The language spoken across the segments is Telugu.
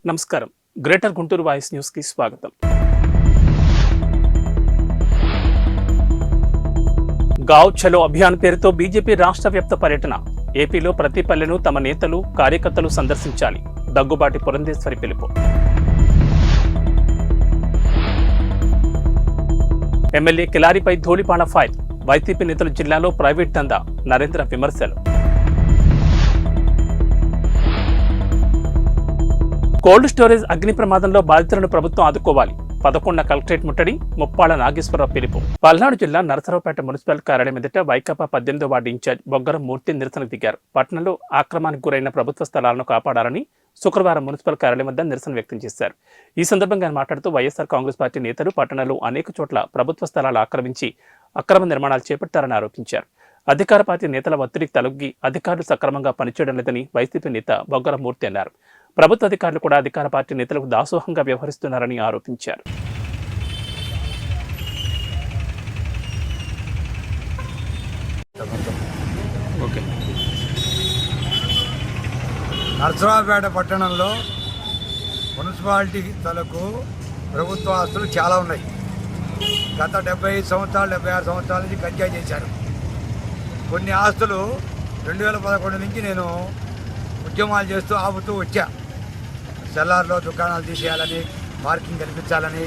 నమస్కారం. గ్రేటర్ గుంటూరు వాయిస్ న్యూస్ కి స్వాగతం. గావ్ చలో అభియాన్ పేరుతో బీజేపీ రాష్ట్ర వ్యాప్త పర్యటన. ఏపీలో ప్రతి పల్లెను తమ నేతలు కార్యకర్తలు సందర్శించాలి. దగ్గుబాటి పురంధేశ్వరి పిలుపు. ఎమ్మెల్యే కిలారిపై ధూళిపాల ఫైర్. వైసీపీ నేతలు జిల్లాలో ప్రైవేట్ దందా. నరేంద్ర విమర్శలు. కోల్డ్ స్టోరేజ్ అగ్ని ప్రమాదంలో బాధితులను ప్రభుత్వం ఆదుకోవాలి. 11 కలెక్టరేట్ ముట్టడి. ముప్పాళ్ల నాగేశ్వరరావు పిలుపు. పల్నాడు జిల్లా నరసరావుపేట మున్సిపల్ కార్యాలయం ఎదుట వైకాపా 18వ వార్డు ఇన్ఛార్జ్ బొగ్గరం మూర్తి నిరసనకు దిగారు. పట్టణంలో ఆక్రమణకు గురైన ప్రభుత్వ స్థలాలను కాపాడాలని శుక్రవారం మున్సిపల్ కార్యాలయం వద్ద నిరసన వ్యక్తం చేశారు. ఈ సందర్భంగా ఆయన మాట్లాడుతూ వైఎస్ఆర్ కాంగ్రెస్ పార్టీ నేతలు పట్టణంలో అనేక చోట్ల ప్రభుత్వ స్థలాలు ఆక్రమించి అక్రమ నిర్మాణాలు చేపట్టారని ఆరోపించారు. అధికార పార్టీ నేతల ఒత్తిడికి తలొగ్గి అధికారులు సక్రమంగా పనిచేయడం లేదని వైసీపీ నేత బొగ్గరం మూర్తి అన్నారు. ప్రభుత్వ అధికారులు కూడా అధికార పార్టీ నేతలకు దాసోహంగా వ్యవహరిస్తున్నారని ఆరోపించారు. నరసరావుపేట పట్టణంలో మున్సిపాలిటీ తలకు ప్రభుత్వ ఆస్తులు చాలా ఉన్నాయి. గత 75 సంవత్సరాలు 76 సంవత్సరాల నుంచి కబ్జా చేశారు. కొన్ని ఆస్తులు 2011 నుంచి నేను ఉద్యమాలు చేస్తూ ఆపుతూ వచ్చా. సెల్లార్లో దుకాణాలు తీసేయాలని, పార్కింగ్ కల్పించాలని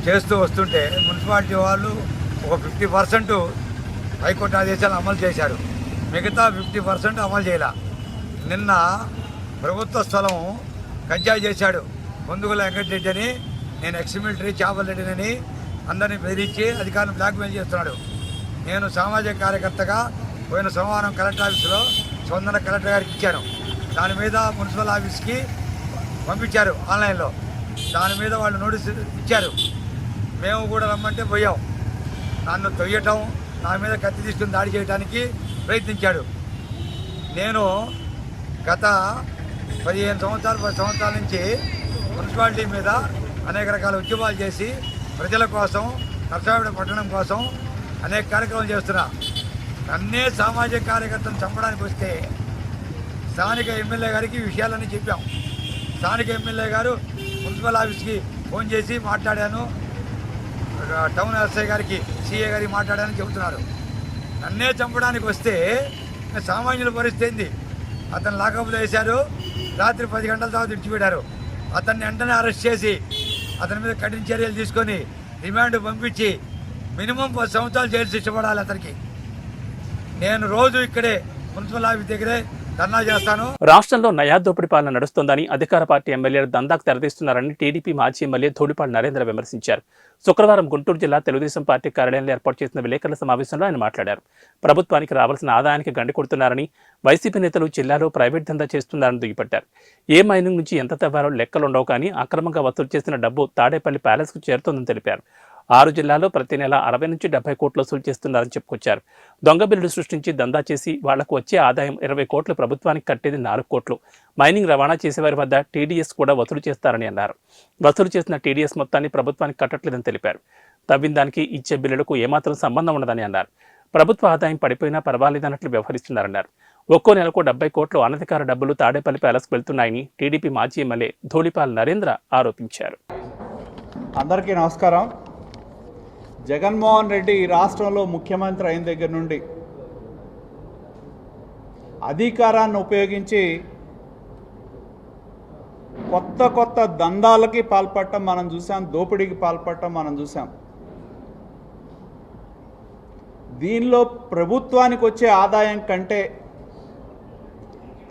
చేస్తూ వస్తుంటే మున్సిపాలిటీ వాళ్ళు ఒక 50% హైకోర్టు ఆదేశాలు అమలు చేశారు. మిగతా 50% అమలు చేయాల. నిన్న ప్రభుత్వ స్థలం కబ్జా చేశాడు. ముందుగుల వెంకటరెడ్డి అని, నేను ఎక్స్ మిలిటరీ చేపల రెడ్డిని అందరినీ బెదిరించి అధికారులను బ్లాక్మెయిల్ చేస్తున్నాడు. నేను సామాజిక కార్యకర్తగా పోయిన సోమవారం కలెక్టర్ ఆఫీసులో స్పందన కలెక్టర్ గారికి ఇచ్చాను. దాని మీద మున్సిపల్ ఆఫీస్కి పంపించారు ఆన్లైన్లో. దాని మీద వాళ్ళు నోటీసు ఇచ్చారు. మేము కూడా రమ్మంటే పోయాం. నన్ను తొయ్యటం, నా మీద కత్తి తీసుకుని దాడి చేయడానికి ప్రయత్నించాడు. నేను గత 15 సంవత్సరాలు 10 సంవత్సరాల నుంచి మున్సిపాలిటీ మీద అనేక రకాల ఉద్యమాలు చేసి ప్రజల కోసం, నరసరావుపేట పట్టణం కోసం అనేక కార్యక్రమాలు చేస్తున్నా. నన్నే సామాజిక కార్యకర్తను చంపడానికి వస్తే స్థానిక ఎమ్మెల్యే గారికి ఈ విషయాలన్నీ చెప్పాం. స్థానిక ఎమ్మెల్యే గారు మున్సిపల్ ఆఫీస్కి ఫోన్ చేసి మాట్లాడాను, టౌన్ ఎస్ఐ గారికి, సిఏ గారికి మాట్లాడానని చెబుతున్నారు. నన్నే చంపడానికి వస్తే సామాన్యుల పరిస్థితి ఏంది? అతను లాకప్లో వేశారు. రాత్రి 10 గంటల తర్వాత విడిచిపెట్టారు. అతన్ని వెంటనే అరెస్ట్ చేసి అతని మీద కఠిన చర్యలు తీసుకొని రిమాండ్ పంపించి మినిమం 10 సంవత్సరాలు జైలు శిక్ష పడాలి అతనికి. నేను రోజు ఇక్కడే మున్సిపల్ ఆఫీస్ దగ్గరే ధర్నా చేస్తాను. రాష్ట్రంలో నయా దోపిడీ పాలన నడుస్తోందని అధికార పార్టీ ఎమ్మెల్యేలు దందాకు తెరదీస్తున్నారని టీడీపీ మాజీ ఎమ్మెల్యే ధూళిపాల నరేంద్ర విమర్శించారు. శుక్రవారం గుంటూరు జిల్లా తెలుగుదేశం పార్టీ కార్యాలయంలో ఏర్పాటు చేసిన విలేకరుల సమావేశంలో ఆయన మాట్లాడారు. ప్రభుత్వానికి రావాల్సిన ఆదాయానికి గండి కొడుతున్నారని, వైసీపీ నేతలు జిల్లాలో ప్రైవేట్ దందా చేస్తున్నారని దుయ్యబట్టారు. ఏ మైనింగ్ నుంచి ఎంత తవ్వారో లెక్కలుండవు కానీ అక్రమంగా వసూలు చేసిన డబ్బు తాడేపల్లి ప్యాలెస్కు చేరుతోందని తెలిపారు. 6 జిల్లాల్లో ప్రతి నెల 60 నుంచి 70 కోట్లు వసూలు చేస్తున్నారని చెప్పుకొచ్చారు. దొంగ బిల్లులు సృష్టించి దందా చేసి వాళ్లకు వచ్చే ఆదాయం 20 కోట్లు, ప్రభుత్వానికి కట్టేది 4 కోట్లు. మైనింగ్ రవాణా చేసేవారి వద్ద టీడీఎస్ కూడా వసూలు చేస్తారని అన్నారు. వసూలు చేసిన టీడీఎస్ మొత్తాన్ని ప్రభుత్వానికి కట్టట్లేదని తెలిపారు. తవ్విన దానికి ఇచ్చే బిల్లులకు ఏమాత్రం సంబంధం ఉండదని అన్నారు. ప్రభుత్వ ఆదాయం పడిపోయినా పర్వాలేదన్నట్లు వ్యవహరిస్తున్నారన్నారు. ఒక్కో నెలకు 70 కోట్లు అనధికార డబ్బులు తాడేపల్లి ప్యాలెస్కు వెళ్తున్నాయని టీడీపీ మాజీ ఎమ్మెల్యే ధూళిపాల నరేంద్ర ఆరోపించారు. అందరికీ నమస్కారం. జగన్మోహన్ రెడ్డి ఈ రాష్ట్రంలో ముఖ్యమంత్రి అయిన దగ్గర నుండి అధికారాన్ని ఉపయోగించి కొత్త దందాలకి పాల్పడటం మనం చూసాం, దోపిడీకి పాల్పడటం మనం చూసాం. దీనిలో ప్రభుత్వానికి వచ్చే ఆదాయం కంటే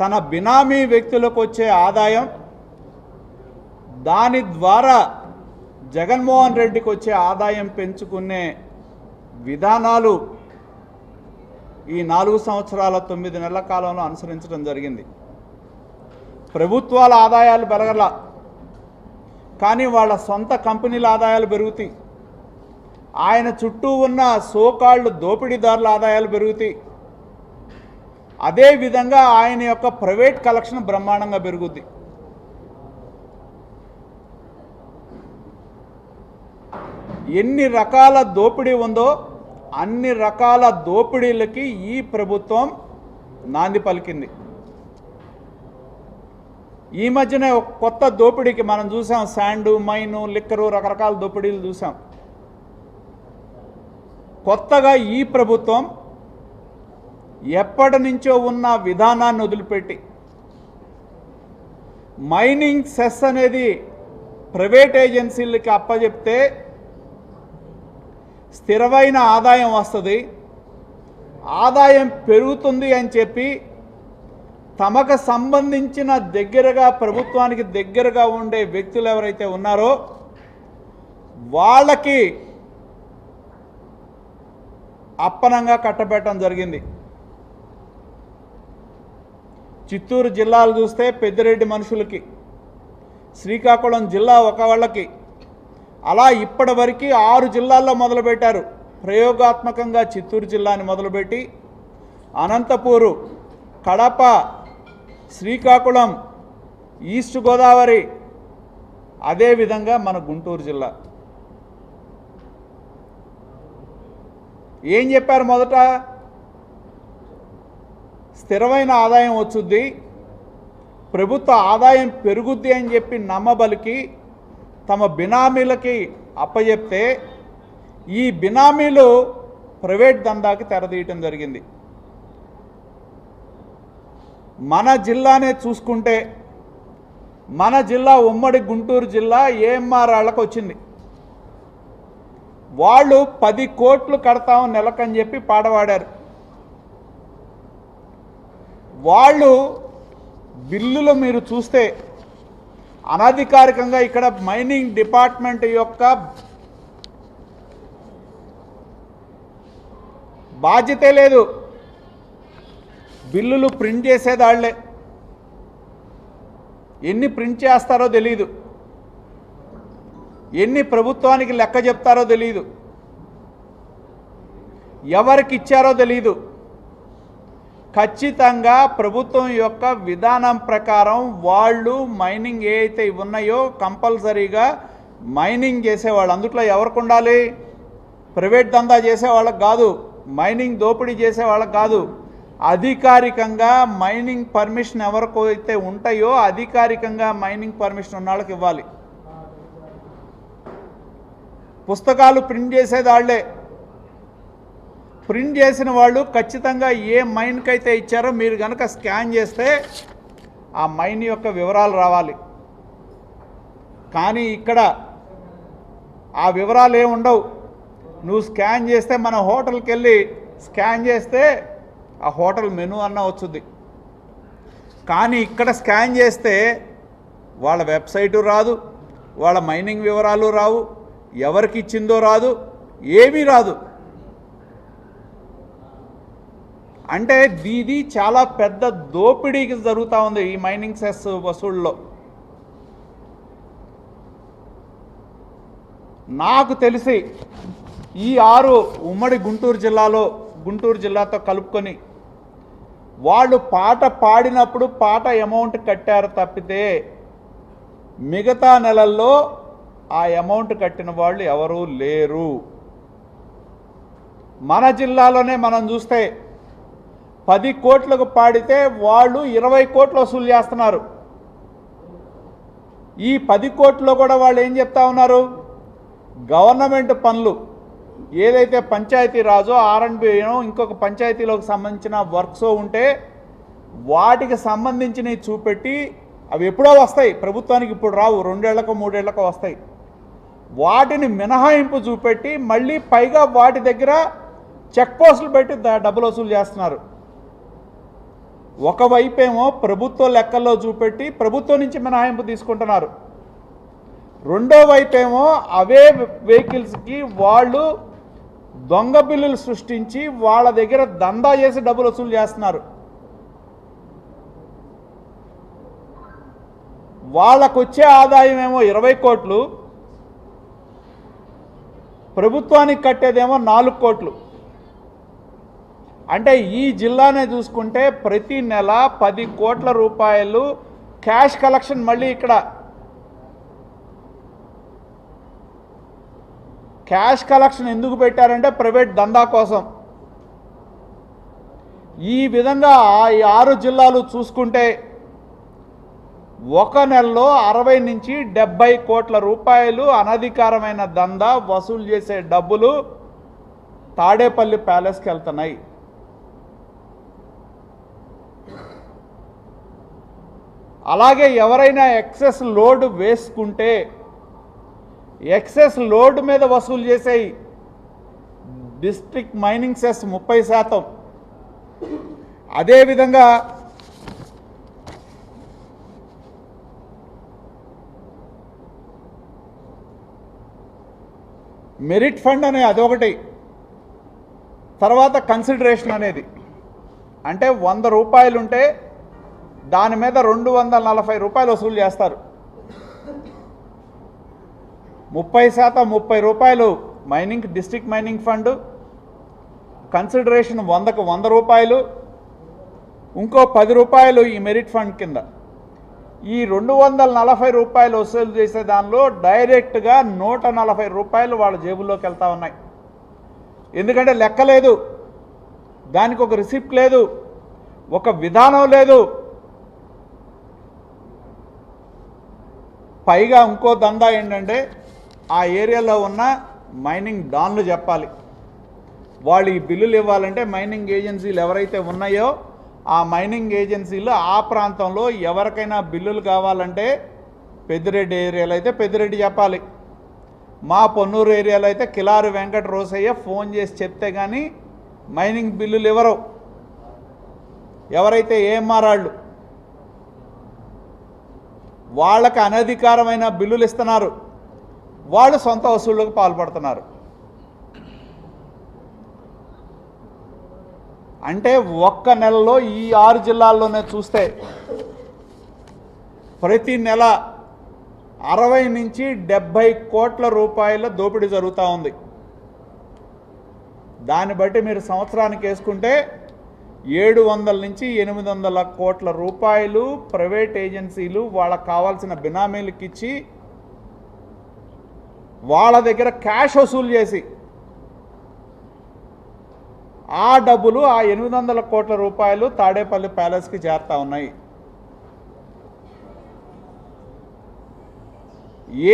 తన బినామీ వ్యక్తులకు వచ్చే ఆదాయం, దాని ద్వారా జగన్మోహన్ రెడ్డికి వచ్చే ఆదాయం పెంచుకునే విధానాలు ఈ 4 సంవత్సరాల 9 నెలల కాలంలో అనుసరించడం జరిగింది. ప్రభుత్వాల ఆదాయాలు పెరగల, కానీ వాళ్ళ సొంత కంపెనీల ఆదాయాలు పెరుగుతాయి. ఆయన చుట్టూ ఉన్న సోకాళ్ళు దోపిడీదారుల ఆదాయాలు పెరుగుతాయి. అదేవిధంగా ఆయన యొక్క ప్రైవేట్ కలెక్షన్ బ్రహ్మాండంగా పెరుగుద్ది. ఎన్ని రకాల దోపిడీ ఉందో అన్ని రకాల దోపిడీలకి ఈ ప్రభుత్వం నాంది పలికింది. ఈ మధ్యనే ఒక కొత్త దోపిడీకి మనం చూసాం. శాండు, మైను, లిక్కరు, రకరకాల దోపిడీలు చూసాం. కొత్తగా ఈ ప్రభుత్వం ఎప్పటి నుంచో ఉన్న విధానాన్ని వదిలిపెట్టి మైనింగ్ సెస్ అనేది ప్రైవేట్ ఏజెన్సీలకి అప్పచెప్తే స్థిరమైన ఆదాయం వస్తుంది, ఆదాయం పెరుగుతుంది అని చెప్పి తమకు సంబంధించిన దగ్గరగా ప్రభుత్వానికి దగ్గరగా ఉండే వ్యక్తులు ఎవరైతే ఉన్నారో వాళ్ళకి అప్పనంగా కట్టబెట్టడం జరిగింది. చిత్తూరు జిల్లాలు చూస్తే పెద్దిరెడ్డి మనుషులకి, శ్రీకాకుళం జిల్లా ఒక వాళ్ళకి, అలా ఇప్పటివరకు 6 జిల్లాల్లో మొదలుపెట్టారు. ప్రయోగాత్మకంగా చిత్తూరు జిల్లాని మొదలుపెట్టి అనంతపూరు, కడప, శ్రీకాకుళం, ఈస్ట్ గోదావరి, అదేవిధంగా మన గుంటూరు జిల్లా. ఏం చెప్పారు? మొదట స్థిరమైన ఆదాయం వచ్చుద్ది, ప్రభుత్వ ఆదాయం పెరుగుద్ది అని చెప్పి నమ్మబలికి తమ బినామీలకి అప్పచెప్తే ఈ బినామీలు ప్రైవేట్ దందాకి తెరదీయటం జరిగింది. మన జిల్లానే చూసుకుంటే మన జిల్లా ఉమ్మడి గుంటూరు జిల్లా ఏఎంఆర్ వాళ్ళకు వచ్చింది. వాళ్ళు 10 కోట్లు కడతాం నెలకని చెప్పి పాడవాడారు. వాళ్ళు బిల్లులు మీరు చూస్తే అనధికారికంగా ఇక్కడ మైనింగ్ డిపార్ట్మెంట్ యొక్క బాధ్యతే లేదు. బిల్లులు ప్రింట్ చేసేదాళ్లే, ఎన్ని ప్రింట్ చేస్తారో తెలియదు, ఎన్ని ప్రభుత్వానికి లెక్క చెప్తారో తెలియదు, ఎవరికి ఇచ్చారో తెలియదు. ఖచ్చితంగా ప్రభుత్వం యొక్క విధానం ప్రకారం వాళ్ళు మైనింగ్ ఏ అయితే ఉన్నాయో కంపల్సరీగా మైనింగ్ చేసేవాళ్ళు. అందుట్లో ఎవరికి ఉండాలి? ప్రైవేట్ దందా చేసేవాళ్ళకి కాదు, మైనింగ్ దోపిడీ చేసేవాళ్ళకి కాదు. అధికారికంగా మైనింగ్ పర్మిషన్ ఎవరికైతే ఉంటాయో అధికారికంగా మైనింగ్ పర్మిషన్ ఉన్న వాళ్ళకి ఇవ్వాలి. పుస్తకాలు ప్రింట్ చేసేది వాళ్ళే. ప్రింట్ చేసిన వాళ్ళు ఖచ్చితంగా ఏ మైన్కి అయితే ఇచ్చారో మీరు కనుక స్కాన్ చేస్తే ఆ మైన్ యొక్క వివరాలు రావాలి. కానీ ఇక్కడ ఆ వివరాలు ఏమి ఉండవు. నువ్వు స్కాన్ చేస్తే మన హోటల్కి వెళ్ళి స్కాన్ చేస్తే ఆ హోటల్ మెనూ అన్న వచ్చుద్ది. కానీ ఇక్కడ స్కాన్ చేస్తే వాళ్ళ వెబ్సైటు రాదు, వాళ్ళ మైనింగ్ వివరాలు రావు, ఎవరికి ఇచ్చిందో రాదు, ఏమీ రాదు. అంటే ఇది చాలా పెద్ద దోపిడీకి జరుగుతూ ఉంది ఈ మైనింగ్ సెస్ వసూళ్ళలో. నాకు తెలిసి ఈ 6 ఉమ్మడి గుంటూరు జిల్లాలో, గుంటూరు జిల్లాతో కలుపుకొని వాళ్ళు పాట పాడినప్పుడు పాట అమౌంట్ కట్టారు తప్పితే మిగతా నెలల్లో ఆ అమౌంట్ కట్టిన వాళ్ళు ఎవరూ లేరు. మన జిల్లాలోనే మనం చూస్తే 10 కోట్లకు పాడితే వాళ్ళు 20 కోట్లు వసూలు చేస్తున్నారు. ఈ 10 కోట్లలో కూడా వాళ్ళు ఏం చెప్తా ఉన్నారు? గవర్నమెంట్ పనులు ఏదైతే పంచాయతీ రాజో ఆర్ఎండ్బినో ఇంకొక పంచాయతీలోకి సంబంధించిన వర్క్స్ ఉంటే వాటికి సంబంధించినవి చూపెట్టి అవి ఎప్పుడో వస్తాయి, ప్రభుత్వానికి ఇప్పుడు రావు, 2 ఏళ్లకో 3 ఏళ్లకో వస్తాయి. వాటిని మినహాయింపు చూపెట్టి మళ్ళీ పైగా వాటి దగ్గర చెక్ పోస్టులు పెట్టి డబ్బులు వసూలు చేస్తున్నారు. ఒకవైపేమో ప్రభుత్వ లెక్కల్లో చూపెట్టి ప్రభుత్వం నుంచి మినహాయింపు తీసుకుంటున్నారు, రెండో వైపేమో అవే వెహికల్స్కి వాళ్ళు దొంగ బిల్లులు సృష్టించి వాళ్ళ దగ్గర దందా చేసి డబ్బులు వసూలు చేస్తున్నారు. వాళ్ళకు వచ్చే ఆదాయం ఏమో 20 కోట్లు, ప్రభుత్వానికి కట్టేదేమో 4 కోట్లు. అంటే ఈ జిల్లానే చూసుకుంటే ప్రతి నెల 10 కోట్ల రూపాయలు క్యాష్ కలెక్షన్. మళ్ళీ ఇక్కడ క్యాష్ కలెక్షన్ ఎందుకు పెట్టారంటే ప్రైవేట్ దందా కోసం. ఈ విధంగా ఈ 6 జిల్లాలు చూసుకుంటే ఒక నెలలో 60 నుంచి 70 కోట్ల రూపాయలు అనధికారమైన దందా వసూలు చేసే డబ్బులు తాడేపల్లి ప్యాలెస్కి వెళ్తున్నాయి. అలాగే ఎవరైనా ఎక్సెస్ లోడ్ వేసుకుంటే ఎక్సెస్ లోడ్ మీద వసూలు చేసేయి డిస్ట్రిక్ట్ మైనింగ్ సెస్ 30%. అదేవిధంగా మెరిట్ ఫండ్ అనే అదొకటి. తర్వాత కన్సిడరేషన్ అనేది అంటే 100 రూపాయలు ఉంటే దాని మీద 240 రూపాయలు వసూలు చేస్తారు. 30% 30 రూపాయలు mining district mining fund, consideration 100కు 100 రూపాయలు, ఇంకో 10 రూపాయలు ఈ మెరిట్ ఫండ్ కింద. ఈ 240 రూపాయలు వసూలు చేసే దానిలో డైరెక్ట్గా 140 రూపాయలు వాళ్ళ జేబుల్లోకి వెళ్తూ ఉన్నాయి. ఎందుకంటే లెక్క లేదు, దానికి ఒక రిసిప్ట్ లేదు, ఒక విధానం లేదు. పైగా ఇంకో దందా ఏంటంటే ఆ ఏరియాలో ఉన్న మైనింగ్ డాన్లు చెప్పాలి. వాళ్ళు ఈ బిల్లులు ఇవ్వాలంటే మైనింగ్ ఏజెన్సీలు ఎవరైతే ఉన్నాయో ఆ మైనింగ్ ఏజెన్సీలు ఆ ప్రాంతంలో ఎవరికైనా బిల్లులు కావాలంటే పెద్దిరెడ్డి ఏరియాలో అయితే పెద్దిరెడ్డి చెప్పాలి, మా పొన్నూరు ఏరియాలో అయితే కిలారు వెంకట రోసయ్య ఫోన్ చేసి చెప్తే కానీ మైనింగ్ బిల్లులు ఇవ్వరు. ఎవరైతే ఏఎంఆర్ వాళ్ళకి అనధికారమైన బిల్లులు ఇస్తున్నారు, వాళ్ళు సొంత వసూళ్లకు పాల్పడుతున్నారు. అంటే ఒక్క నెలలో ఈ 6 జిల్లాల్లోనే చూస్తే ప్రతి నెల 60 నుంచి 70 కోట్ల రూపాయల దోపిడీ జరుగుతూ ఉంది. దాన్ని బట్టి మీరు సంవత్సరానికి వేసుకుంటే 700 నుంచి 800 కోట్ల రూపాయలు ప్రైవేట్ ఏజెన్సీలు వాళ్ళకు కావాల్సిన బినామీలకు ఇచ్చి వాళ్ళ దగ్గర క్యాష్ వసూలు చేసి ఆ డబ్బులు ఆ 800 కోట్ల రూపాయలు తాడేపల్లి ప్యాలెస్కి చేరుతా ఉన్నాయి.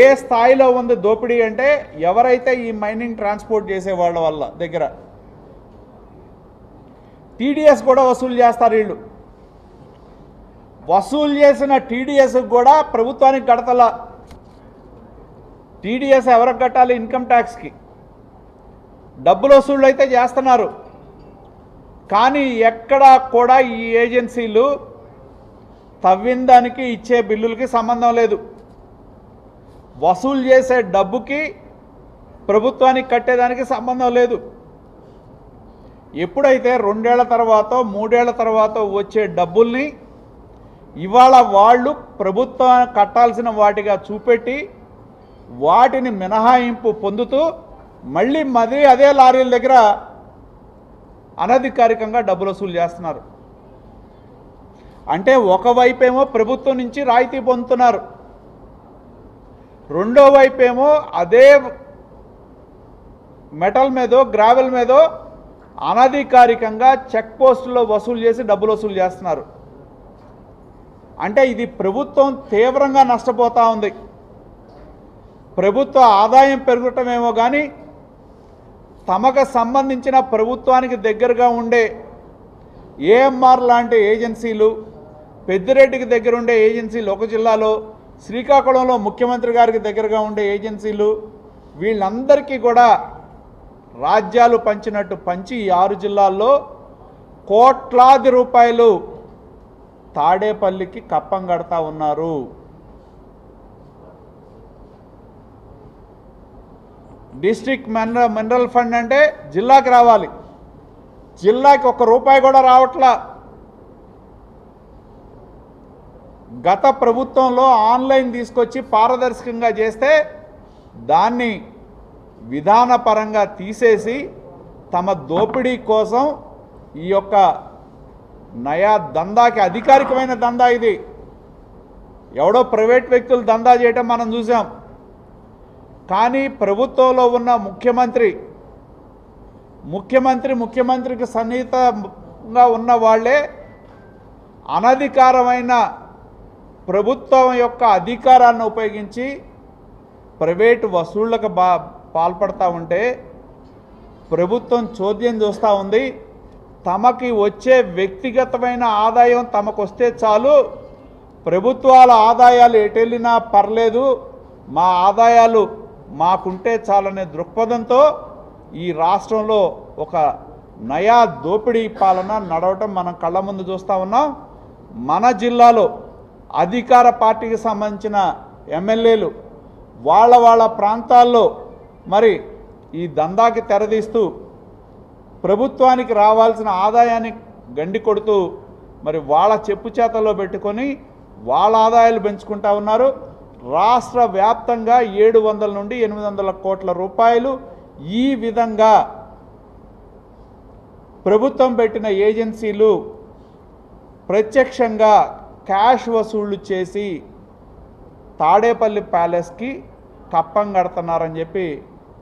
ఏ స్థాయిలో ఉంది దోపిడీ అంటే ఎవరైతే ఈ మైనింగ్ ట్రాన్స్పోర్ట్ చేసే వాళ్ళ వల్ల దగ్గర టీడీఎస్ కూడా వసూలు చేస్తారు. వీళ్ళు వసూలు చేసిన టీడీఎస్కి కూడా ప్రభుత్వానికి కడతల. టీడీఎస్ ఎవరికి కట్టాలి? ఇన్కమ్ ట్యాక్స్కి. డబ్బులు వసూళ్ళు అయితే చేస్తున్నారు, కానీ ఎక్కడా కూడా ఈ ఏజెన్సీలు తవ్విన దానికి ఇచ్చే బిల్లులకి సంబంధం లేదు. వసూలు చేసే డబ్బుకి ప్రభుత్వానికి కట్టేదానికి సంబంధం లేదు. ఎప్పుడైతే 2 ఏళ్ల తర్వాత 3 ఏళ్ల తర్వాత వచ్చే డబ్బుల్ని ఇవాళ వాళ్ళు ప్రభుత్వం కట్టాల్సిన వాటిగా చూపెట్టి వాటిని మినహాయింపు పొందుతూ మళ్ళీ అదే లారీల దగ్గర అనధికారికంగా డబ్బులు వసూలు చేస్తున్నారు. అంటే ఒకవైపేమో ప్రభుత్వం నుంచి రాయితీ పొందుతున్నారు, రెండో వైపేమో అదే మెటల్ మీదో గ్రావెల్ మీదో అనధికారికంగా చెక్ పోస్టుల్లో వసూలు చేసి డబ్బులు వసూలు చేస్తున్నారు. అంటే ఇది ప్రభుత్వం తీవ్రంగా నష్టపోతూ ఉంది. ప్రభుత్వ ఆదాయం పెరగటమేమో కానీ తమకు సంబంధించిన ప్రభుత్వానికి దగ్గరగా ఉండే ఏఎంఆర్ లాంటి ఏజెన్సీలు, పెద్దిరెడ్డికి దగ్గర ఉండే ఏజెన్సీలు ఒక జిల్లాలో, శ్రీకాకుళంలో ముఖ్యమంత్రి గారికి దగ్గరగా ఉండే ఏజెన్సీలు, వీళ్ళందరికీ కూడా రాజ్యాలు పంచినట్టు పంచి ఈ 6 జిల్లాల్లో కోట్లాది రూపాయలు తాడేపల్లికి కప్పం కడతా ఉన్నారు. డిస్ట్రిక్ట్ మినరల్ ఫండ్ అంటే జిల్లాకి రావాలి, జిల్లాకి ₹1 కూడా రావట్లా. గత ప్రభుత్వంలో ఆన్లైన్ తీసుకొచ్చి పారదర్శకంగా చేస్తే దాన్ని విధానపరంగా తీసేసి తమ దోపిడీ కోసం ఈ యొక్క నయా దందాకి అధికారికమైన దందా ఇది. ఎవడో ప్రైవేట్ వ్యక్తులు దందా చేయటం మనం చూసాం. కానీ ప్రభుత్వంలో ఉన్న ముఖ్యమంత్రికి సన్నిహితంగా ఉన్న వాళ్ళే అనధికారమైన ప్రభుత్వం యొక్క అధికారాన్ని ఉపయోగించి ప్రైవేటు వసూళ్లకు పాల్పడతా ఉంటే ప్రభుత్వం చోద్యం చూస్తూ ఉంది. తమకి వచ్చే వ్యక్తిగతమైన ఆదాయం తమకు వస్తే చాలు, ప్రభుత్వాల ఆదాయాలు ఎటెళ్ళినా పర్లేదు, మా ఆదాయాలు మాకుంటే చాలనే దృక్పథంతో ఈ రాష్ట్రంలో ఒక నయా దోపిడీ పాలన నడవటం మనం కళ్ళ ముందు చూస్తూ ఉన్నాం. మన జిల్లాలో అధికార పార్టీకి సంబంధించిన ఎమ్మెల్యేలు వాళ్ళ ప్రాంతాల్లో మరి ఈ దందాకి తెరదీస్తూ ప్రభుత్వానికి రావాల్సిన ఆదాయాన్ని గండి కొడుతూ మరి వాళ్ళ చెప్పు చేతల్లో పెట్టుకొని వాళ్ళ ఆదాయాలు పెంచుకుంటా ఉన్నారు. రాష్ట్ర వ్యాప్తంగా 700 నుండి 800 కోట్ల రూపాయలు ఈ విధంగా ప్రభుత్వం పెట్టిన ఏజెన్సీలు ప్రత్యక్షంగా క్యాష్ వసూళ్లు చేసి తాడేపల్లి ప్యాలెస్కి కప్పం కడుతున్నారని చెప్పి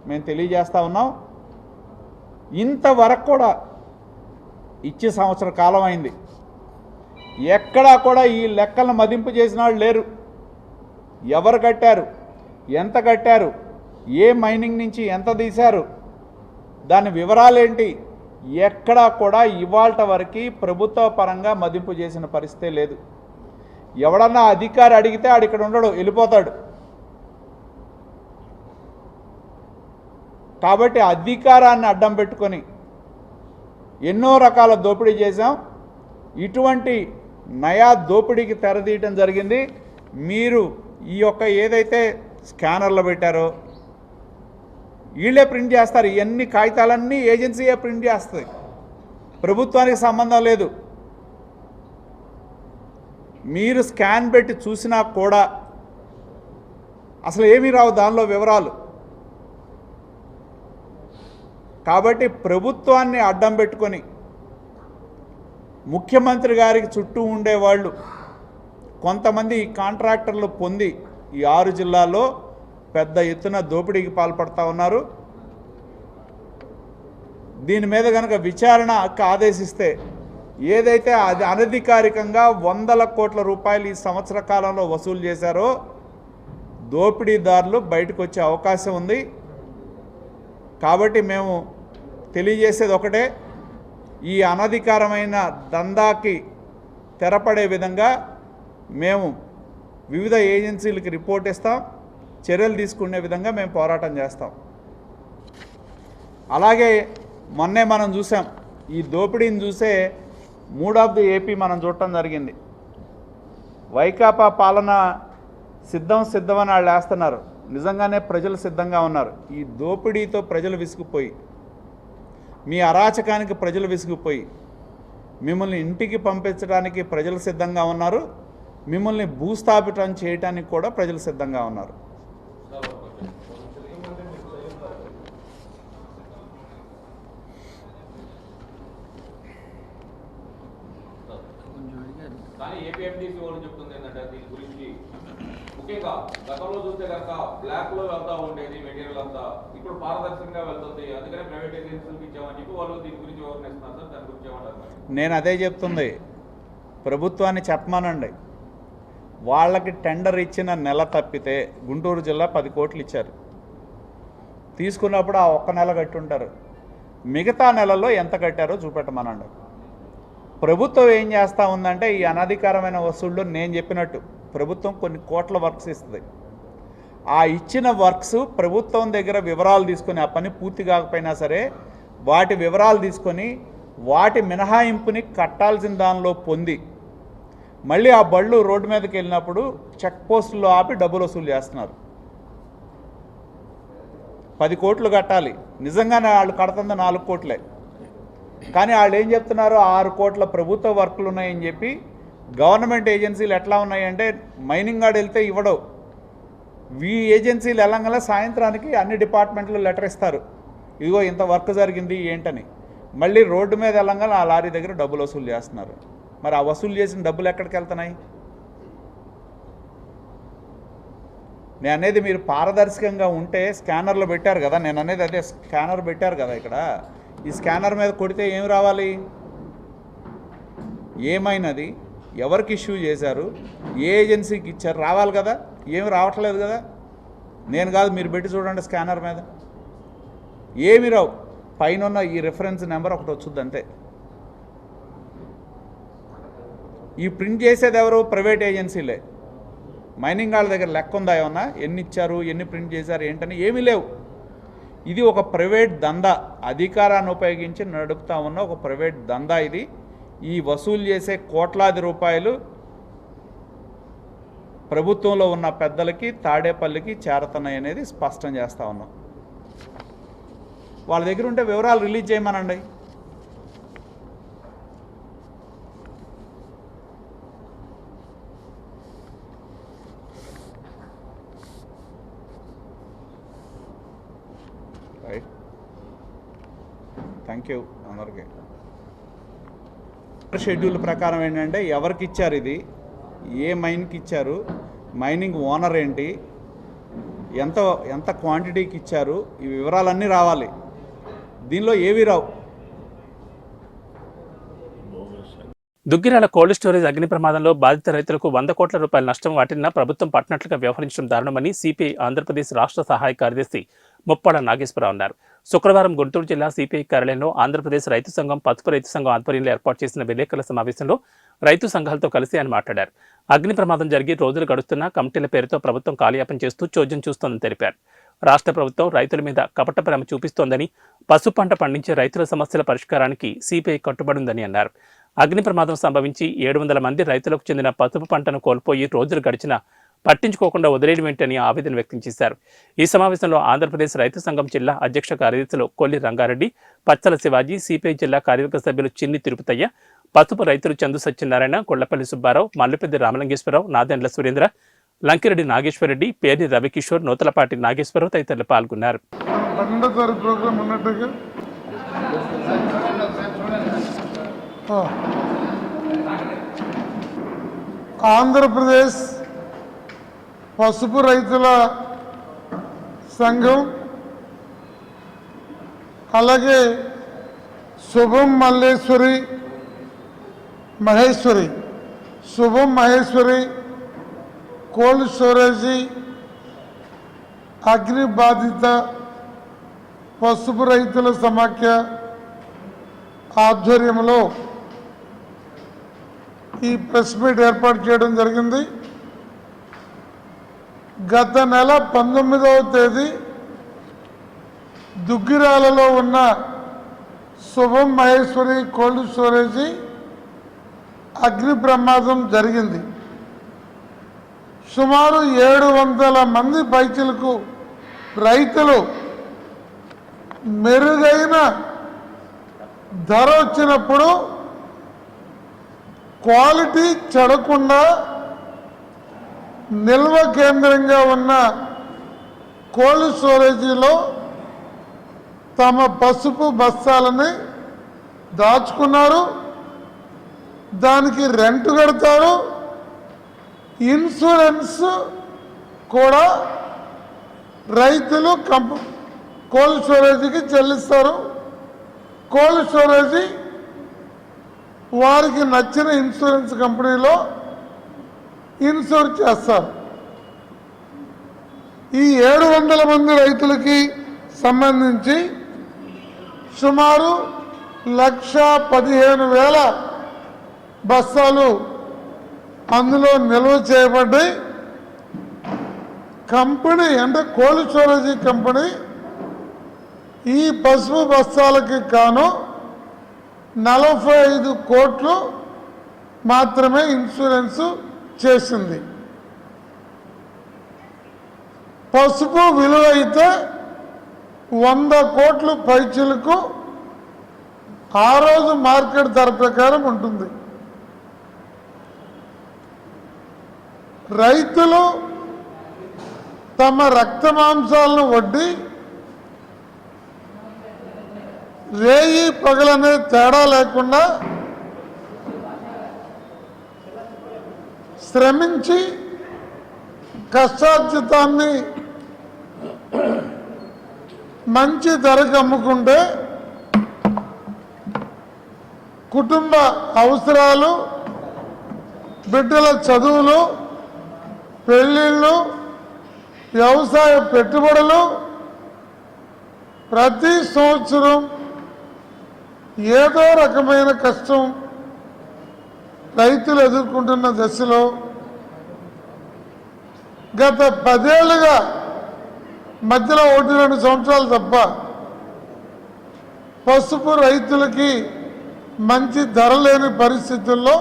మేము తెలియజేస్తూ ఉన్నాం. ఇంతవరకు కూడా ఇచ్చే సంవత్సర కాలం అయింది, ఎక్కడా కూడా ఈ లెక్కలను మదింపు చేసిన వాళ్ళు లేరు. ఎవరు కట్టారు, ఎంత కట్టారు, ఏ మైనింగ్ నుంచి ఎంత తీశారు, దాని వివరాలేంటి, ఎక్కడా కూడా ఇవాళ వరకు ప్రభుత్వ పరంగా మదింపు చేసిన పరిస్థితే లేదు. ఎవడన్నా అధికారి అడిగితే ఆడు ఇక్కడ ఉండడు, వెళ్ళిపోతాడు. కాబట్టి అధికారాన్ని అడ్డం పెట్టుకొని ఎన్నో రకాల దోపిడీ చేశాం. ఇటువంటి నయా దోపిడీకి తెరదీయటం జరిగింది. మీరు ఈ యొక్క ఏదైతే స్కానర్లు పెట్టారో వీళ్ళే ప్రింట్ చేస్తారు. ఇవన్నీ కాగితాలన్నీ ఏజెన్సీయే ప్రింట్ చేస్తుంది, ప్రభుత్వానికి సంబంధం లేదు. మీరు స్కాన్ పెట్టి చూసినా కూడా అసలు ఏమీ రావు దానిలో వివరాలు. కాబట్టి ప్రభుత్వాన్ని అడ్డం పెట్టుకొని ముఖ్యమంత్రి గారికి చుట్టూ ఉండేవాళ్ళు కొంతమంది కాంట్రాక్టర్లు పొంది ఈ 6 జిల్లాల్లో పెద్ద ఎత్తున దోపిడీకి పాల్పడతా ఉన్నారు. దీని మీద కనుక విచారణకు ఆదేశిస్తే ఏదైతే అది అనధికారికంగా 100 కోట్ల రూపాయలు ఈ సంవత్సర కాలంలో వసూలు చేశారో దోపిడీదారులు బయటకు వచ్చే అవకాశం ఉంది. కాబట్టి మేము తెలియజేసేది ఒకటే, ఈ అనధికారమైన దందాకి తెరపడే విధంగా మేము వివిధ ఏజెన్సీలకు రిపోర్ట్ ఇస్తాం, చర్యలు తీసుకునే విధంగా మేము పోరాటం చేస్తాం. అలాగే మొన్నే మనం చూసాం, ఈ దోపిడీని చూసే మూడ్ ఆఫ్ ది ఏపీ మనం చూడటం జరిగింది. వైకాపా పాలన సిద్ధమని వాళ్ళు వేస్తున్నారు, నిజంగానే ప్రజలు సిద్ధంగా ఉన్నారు. ఈ దోపిడీతో ప్రజలు విసిగిపోయి, మీ అరాచకానికి ప్రజలు విసిగిపోయి మిమ్మల్ని ఇంటికి పంపించడానికి ప్రజలు సిద్ధంగా ఉన్నారు, మిమ్మల్ని భూస్థాపితం చేయడానికి కూడా ప్రజలు సిద్ధంగా ఉన్నారు. కానీ ఏపీఎండీసీ వాళ్ళు చెప్తుంది ఏంటంటే దీని గురించి ముఖ్యంగా గతంలో చూస్తే కనుక బ్లాక్ లో వెళ్తా ఉండేది మెటీరియల్ అంతా, ఇప్పుడు పారదర్శకంగా వెళ్తుంది, అందుకనే ప్రైవేట్ ఏజెన్సీలకు ఇచ్చామని చెప్పి వాళ్ళు దీని గురించి వివరణ ఇస్తున్నారు సార్. దాని గురించి ఏమంటారు? నేను అదే చెప్తుంది, ప్రభుత్వాన్ని చెప్పమానండి. వాళ్ళకి టెండర్ ఇచ్చిన నెల తప్పితే గుంటూరు జిల్లా 10 కోట్లు ఇచ్చారు, తీసుకున్నప్పుడు ఆ ఒక్క నెల కట్టుంటారు, మిగతా నెలల్లో ఎంత కట్టారో చూపెట్టమనండి. ప్రభుత్వం ఏం చేస్తూ ఉందంటే ఈ అనధికారమైన వసూళ్ళు నేను చెప్పినట్టు ప్రభుత్వం కొన్ని కోట్ల వర్క్స్ ఇస్తుంది. ఆ ఇచ్చిన వర్క్స్ ప్రభుత్వం దగ్గర వివరాలు తీసుకొని, ఆ పని పూర్తి కాకపోయినా సరే వాటి వివరాలు తీసుకొని వాటి మినహాయింపుని కట్టాల్సిన దానిలో పొంది మళ్ళీ ఆ బళ్ళు రోడ్డు మీదకి వెళ్ళినప్పుడు చెక్ పోస్టుల్లో ఆపి డబ్బులు వసూలు చేస్తున్నారు. 10 కోట్లు కట్టాలి, నిజంగానే వాళ్ళు కడుతుంది 4 కోట్లే. కానీ వాళ్ళు ఏం చెప్తున్నారు, 6 కోట్ల ప్రభుత్వ వర్కులు ఉన్నాయని చెప్పి. గవర్నమెంట్ ఏజెన్సీలు ఎట్లా ఉన్నాయంటే మైనింగ్ గార్డ్ వెళ్తే ఇవ్వడవు, ఈ ఏజెన్సీలు వెళ్ళంగల సాయంత్రానికి అన్ని డిపార్ట్మెంట్లు లెటర్ ఇస్తారు, ఇదిగో ఇంత వర్క్ జరిగింది ఏంటని. మళ్ళీ రోడ్డు మీద వెళ్ళంగల ఆ లారీ దగ్గర డబ్బులు వసూలు చేస్తున్నారు. మరి ఆ వసూలు చేసిన డబ్బులు ఎక్కడికి వెళ్తున్నాయి? నేను అనేది మీరు పారదర్శకంగా ఉంటే స్కానర్లు పెట్టారు కదా, నేను అనేది అదే స్కానర్ పెట్టారు కదా ఇక్కడ. ఈ స్కానర్ మీద కొడితే ఏం రావాలి, ఏమైనది, ఎవరికి ఇష్యూ చేశారు, ఏ ఏజెన్సీకి ఇచ్చారు, రావాలి కదా. ఏమి రావట్లేదు కదా. నేను కాదు, మీరు పెట్టి చూడండి స్కానర్ మీద, ఏమి రావు. పైన ఈ రిఫరెన్స్ నెంబర్ ఒకటి వచ్చుద్ది అంతే. ఈ ప్రింట్ చేసేది ఎవరు? ప్రైవేట్ ఏజెన్సీలే. మైనింగ్ వాళ్ళ దగ్గర లెక్క ఉందా ఏమన్నా, ఎన్ని ఇచ్చారు, ఎన్ని ప్రింట్ చేశారు ఏంటని? ఏమీ లేవు. ఇది ఒక ప్రైవేట్ దందా, అధికారాన్ని ఉపయోగించి నడుపుతా ఉన్న ఒక ప్రైవేట్ దందా ఇది. ఈ వసూలు చేసే కోట్లాది రూపాయలు ప్రభుత్వంలో ఉన్న పెద్దలకి, తాడేపల్లికి చేరతున్నాయి అనేది స్పష్టం చేస్తూ ఉన్నాం. వాళ్ళ దగ్గర ఉంటే వివరాలు రిలీజ్ చేయమనండి. రైట్, థ్యాంక్ యూ అందరికీ. షెడ్యూల్ ప్రకారం ఏంటంటే ఎవరికి ఇచ్చారు, ఇది ఏ మైన్కి ఇచ్చారు, మైనింగ్ ఓనర్ ఏంటి, ఎంత క్వాంటిటీకి ఇచ్చారు, ఈ వివరాలన్నీ రావాలి. దీనిలో ఏవి రావు. దుగ్గిరాల కోల్డ్ స్టోరేజ్ అగ్ని ప్రమాదంలో బాధిత రైతులకు 100 కోట్ల రూపాయల నష్టం వాటిల్లినా ప్రభుత్వం పట్టినట్లుగా వ్యవహరించడం దారుణమని సిపిఐ ఆంధ్రప్రదేశ్ రాష్ట్ర సహాయ కార్యదర్శి ముప్పాడ నాగేశ్వరరావు అన్నారు. శుక్రవారం గుంటూరు జిల్లా సిపిఐ కార్యాలయంలో ఆంధ్రప్రదేశ్ రైతు సంఘం, పసుపు రైతు సంఘం ఆధ్వర్యంలో ఏర్పాటు చేసిన విలేకరుల సమావేశంలో రైతు సంఘాలతో కలిసి ఆయన మాట్లాడారు. అగ్ని ప్రమాదం జరిగి రోజులు గడుస్తున్నా కమిటీల పేరుతో ప్రభుత్వం కాలయాపన చేస్తూ చోద్యం చూస్తోందని తెలిపారు. రాష్ట్ర ప్రభుత్వం రైతుల మీద కపట ప్రేమ చూపిస్తోందని, పసుపు పంట పండించే రైతుల సమస్యల పరిష్కారానికి సిపిఐ కట్టుబడిందని అన్నారు. అగ్ని ప్రమాదం సంభవించి 700 మంది రైతులకు చెందిన పసుపు పంటను కోల్పోయి రోజులు గడిచినా పట్టించుకోకుండా వదిలేయడం ఏంటని ఆవేదన వ్యక్తం చేశారు. ఈ సమావేశంలో ఆంధ్రప్రదేశ్ రైతు సంఘం జిల్లా అధ్యక్ష కార్యదర్శులు కొల్లి రంగారెడ్డి, పచ్చల శివాజీ, సిపిఐ జిల్లా కార్యవర్గ సభ్యులు చిన్ని తిరుపతయ్య, పసుపు రైతులు చందు సత్యనారాయణ, కొళ్లపల్లి సుబ్బారావు, మల్లుపెద్ది రామలింగేశ్వరరావు, నాదెండ్ల సురేంద్ర, లంకిరెడ్డి నాగేశ్వరరెడ్డి, పేర్ని రవికిషోర్, నూతలపాటి నాగేశ్వరరావు తదితరులు పాల్గొన్నారు. ఆంధ్రప్రదేశ్ పసుపు రైతుల సంఘం అలాగే శుభం మహేశ్వరి కోల్డ్ స్టోరేజీ అగ్ని బాధిత పసుపు రైతుల సమాఖ్య ఆధ్వర్యంలో ఈ ప్రెస్ మీట్ ఏర్పాటు చేయడం జరిగింది. గత నెల 19వ తేదీ దుగ్గిరాలలో ఉన్న శుభం మహేశ్వరి కోల్డ్ స్టోరేజీ అగ్ని ప్రమాదం జరిగింది. సుమారు 700 మంది పైచిలకు రైతులు మెరుగైన ధర వచ్చినప్పుడు క్వాలిటీ చెడకుండా నిల్వ కేంద్రంగా ఉన్న కోల్డ్ స్టోరేజీలో తమ పసుపు బస్తాలని దాచుకున్నారు. దానికి రెంట్ కడతారు, ఇన్సూరెన్స్ కూడా రైతులు కోల్డ్ స్టోరేజీకి చెల్లిస్తారు. కోల్డ్ స్టోరేజీ వారికి నచ్చిన ఇన్సూరెన్స్ కంపెనీలో ఇన్సూర్ చేస్తారు. ఈ 700 మంది రైతులకి సంబంధించి సుమారు 1,15,000 బస్తాలు అందులో నిల్వ చేయబడ్డాయి. కంపెనీ అంటే కోల్డ్ స్టోరేజీ కంపెనీ ఈ పసుపు బస్తాలకి కాను 45 కోట్లు మాత్రమే ఇన్సూరెన్స్ చేసింది. పసుపు విలువ అయితే 100 కోట్లు పైచులకు ఆ రోజు మార్కెట్ ధర ప్రకారం ఉంటుంది. రైతులు తమ రక్త మాంసాలను వడ్డి రేయి పగలనే తేడా లేకుండా శ్రమించి కష్టార్జితాన్ని మంచి ధరకు అమ్ముకుంటే కుటుంబ అవసరాలు బిడ్డల చదువులు, పెళ్ళిళ్ళు, వ్యవసాయ పెట్టుబడులు ప్రతి సంవత్సరం ఏదో రకమైన కష్టం రైతులు ఎదుర్కొంటున్న దశలో గత 10 ఏళ్ళుగా మధ్యలో 1-2 సంవత్సరాలు తప్ప పసుపు రైతులకి మంచి ధర లేని పరిస్థితుల్లో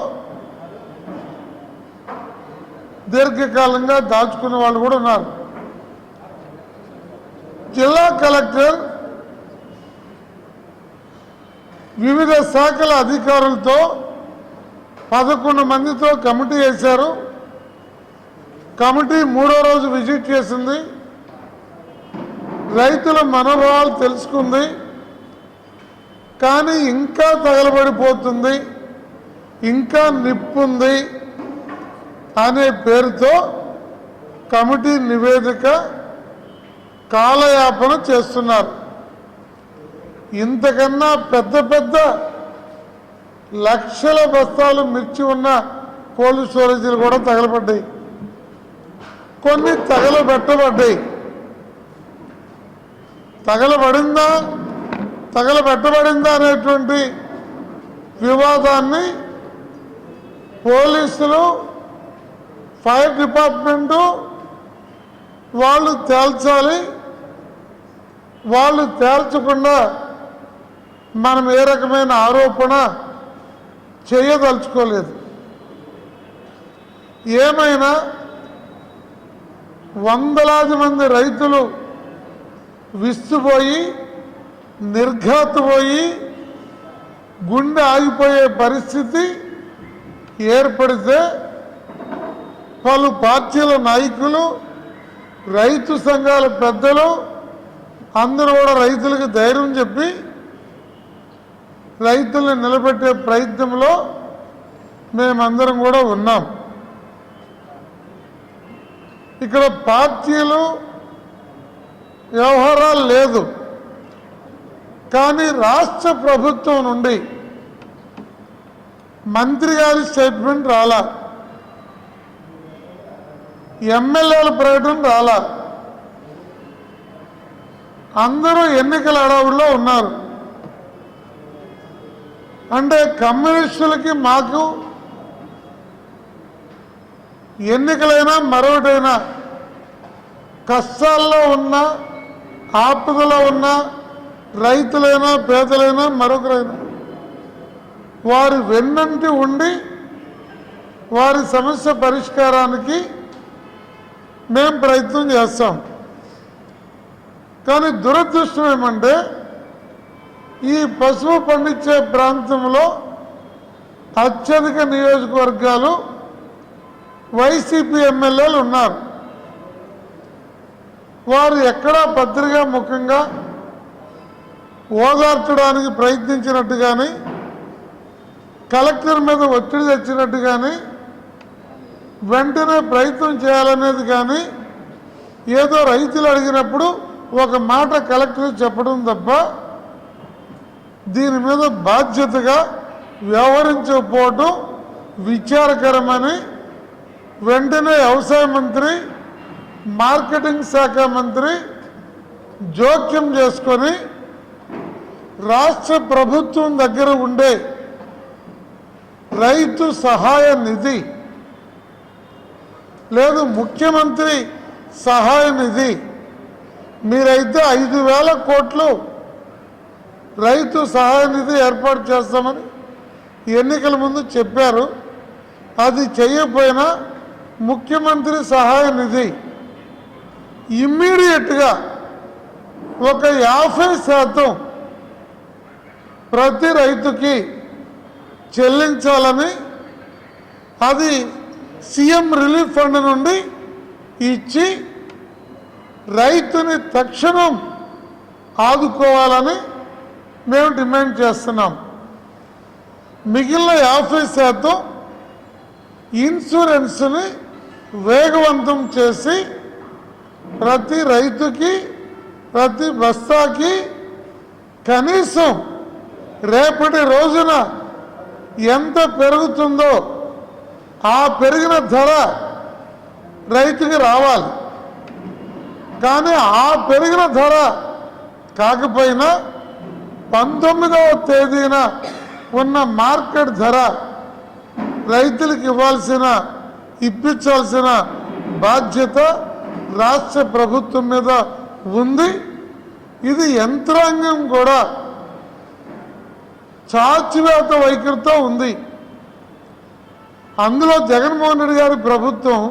దీర్ఘకాలంగా దాచుకున్న వాళ్ళు కూడా ఉన్నారు. జిల్లా కలెక్టర్ వివిధ శాఖల అధికారులతో 11 మందితో కమిటీ వేశారు. కమిటీ 3వ రోజు విజిట్ చేసింది. రైతుల మనోభావాలు తెలుసుకుంది. కానీ ఇంకా తగలబడిపోతుంది, ఇంకా నిప్పుంది అనే పేరుతో కమిటీ నివేదిక కాలయాపన చేస్తున్నారు. ఇంతకన్నా పెద్ద పెద్ద లక్షల బస్తాలు మిర్చి ఉన్న కోల్డ్ స్టోరేజీలు కూడా తగలబడ్డాయి, కొన్ని తగలబెట్టబడ్డాయి. తగలబెట్టబడిందా అనేటువంటి వివాదాన్ని పోలీసులు, ఫైర్ డిపార్ట్మెంటు వాళ్ళు తేల్చాలి. వాళ్ళు తేల్చకుండా మనం ఏ రకమైన ఆరోపణ చేయదలుచుకోలేదు. ఏమైనా వందలాది మంది రైతులు విస్తుపోయి, నిర్ఘాతుపోయి, గుండె ఆగిపోయే పరిస్థితి ఏర్పడితే పలు పార్టీల నాయకులు, రైతు సంఘాల పెద్దలు అందరూ కూడా రైతులకు ధైర్యం చెప్పి రైతుల్ని నిలబెట్టే ప్రయత్నంలో మేమందరం కూడా ఉన్నాం. ఇక్కడ పార్టీలు వ్యవహారాలు లేదు, కానీ రాష్ట్ర ప్రభుత్వం నుండి మంత్రి గారి స్టేట్మెంట్ రాలా, ఎమ్మెల్యేల ప్రకటన రాలా. అందరూ ఎన్నికల అడవుల్లో ఉన్నారు. అంటే కమ్యూనిస్టులకి మాకు ఎన్నికలైనా మరొకటైనా కష్టాల్లో ఉన్న, ఆపదలో ఉన్న రైతులైనా, పేదలైనా, మరొకరైనా వారి వెన్నంటి ఉండి వారి సమస్య పరిష్కారానికి మేము ప్రయత్నం చేస్తాం. కానీ దురదృష్టం ఏమంటే ఈ పసుపు పండించే ప్రాంతంలో అత్యధిక నియోజకవర్గాలు వైసీపీ ఎమ్మెల్యేలు ఉన్నారు. వారు ఎక్కడా పత్రికా ముఖంగా ఓదార్చడానికి ప్రయత్నించినట్టు కానీ, కలెక్టర్ మీద ఒత్తిడి తెచ్చినట్టు కానీ, వెంటనే ప్రయత్నం చేయాలనేది కానీ, ఏదో రైతులు అడిగినప్పుడు ఒక మాట కలెక్టర్ చెప్పడం తప్ప దీని మీద బాధ్యతగా వ్యవహరించకపోవటం విచారకరమని వెంటనే వ్యవసాయ మంత్రి, మార్కెటింగ్ శాఖ మంత్రి జోక్యం చేసుకొని రాష్ట్ర ప్రభుత్వం దగ్గర ఉండే రైతు సహాయ నిధి లేదు, ముఖ్యమంత్రి సహాయ నిధి, మీరైతే 5,000 కోట్లు రైతు సహాయ నిధి ఏర్పాటు చేస్తామని ఎన్నికల ముందు చెప్పారు. అది చేయకపోయినా ముఖ్యమంత్రి సహాయ నిధి ఇమ్మీడియట్గా ఒక 50% ప్రతి రైతుకి చెల్లించాలని, అది సీఎం రిలీఫ్ ఫండ్ నుండి ఇచ్చి రైతుని తక్షణం ఆదుకోవాలని మేము డిమాండ్ చేస్తున్నాం. మిగిలిన 50% ఇన్సూరెన్స్ని వేగవంతం చేసి ప్రతి రైతుకి, ప్రతి బస్తాకి కనీసం రేపటి రోజున ఎంత పెరుగుతుందో ఆ పెరిగిన ధర రైతుకి రావాలి. కానీ ఆ పెరిగిన ధర కాకపోయినా 19వ తేదీన ఉన్న మార్కెట్ ధర రైతులకు ఇప్పించాల్సిన బాధ్యత రాష్ట్ర ప్రభుత్వం మీద ఉంది. ఇది యంత్రాంగం కూడా చాచివేత వైఖరితో ఉంది. అందులో జగన్మోహన్ రెడ్డి గారి ప్రభుత్వం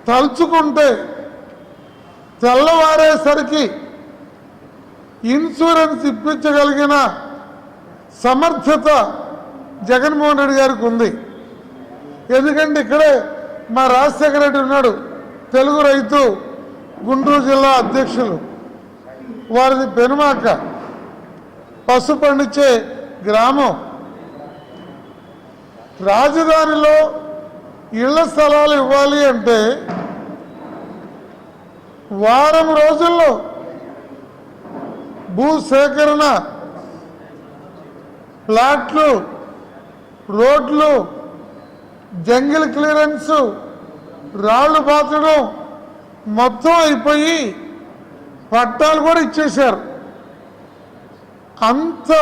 తలుచుకుంటే తెల్లవారేసరికి ఇన్సూరెన్స్ ఇప్పించగలిగిన సమర్థత జగన్మోహన్ రెడ్డి గారికి ఉంది. ఎందుకంటే ఇక్కడే మా రాజశేఖర రెడ్డి ఉన్నాడు, తెలుగు రైతు గుంటూరు జిల్లా అధ్యక్షులు. వారిది పెనుమాక, పసుపు పండించే గ్రామం. రాజధానిలో ఇళ్ల స్థలాలు ఇవ్వాలి అంటే వారం రోజుల్లో భూసేకరణ, ప్లాట్లు, రోడ్లు, జంగిల్ క్లియరెన్స్, రాళ్లు పాతడం మొత్తం అయిపోయి పట్టాలు కూడా ఇచ్చేశారు. అంత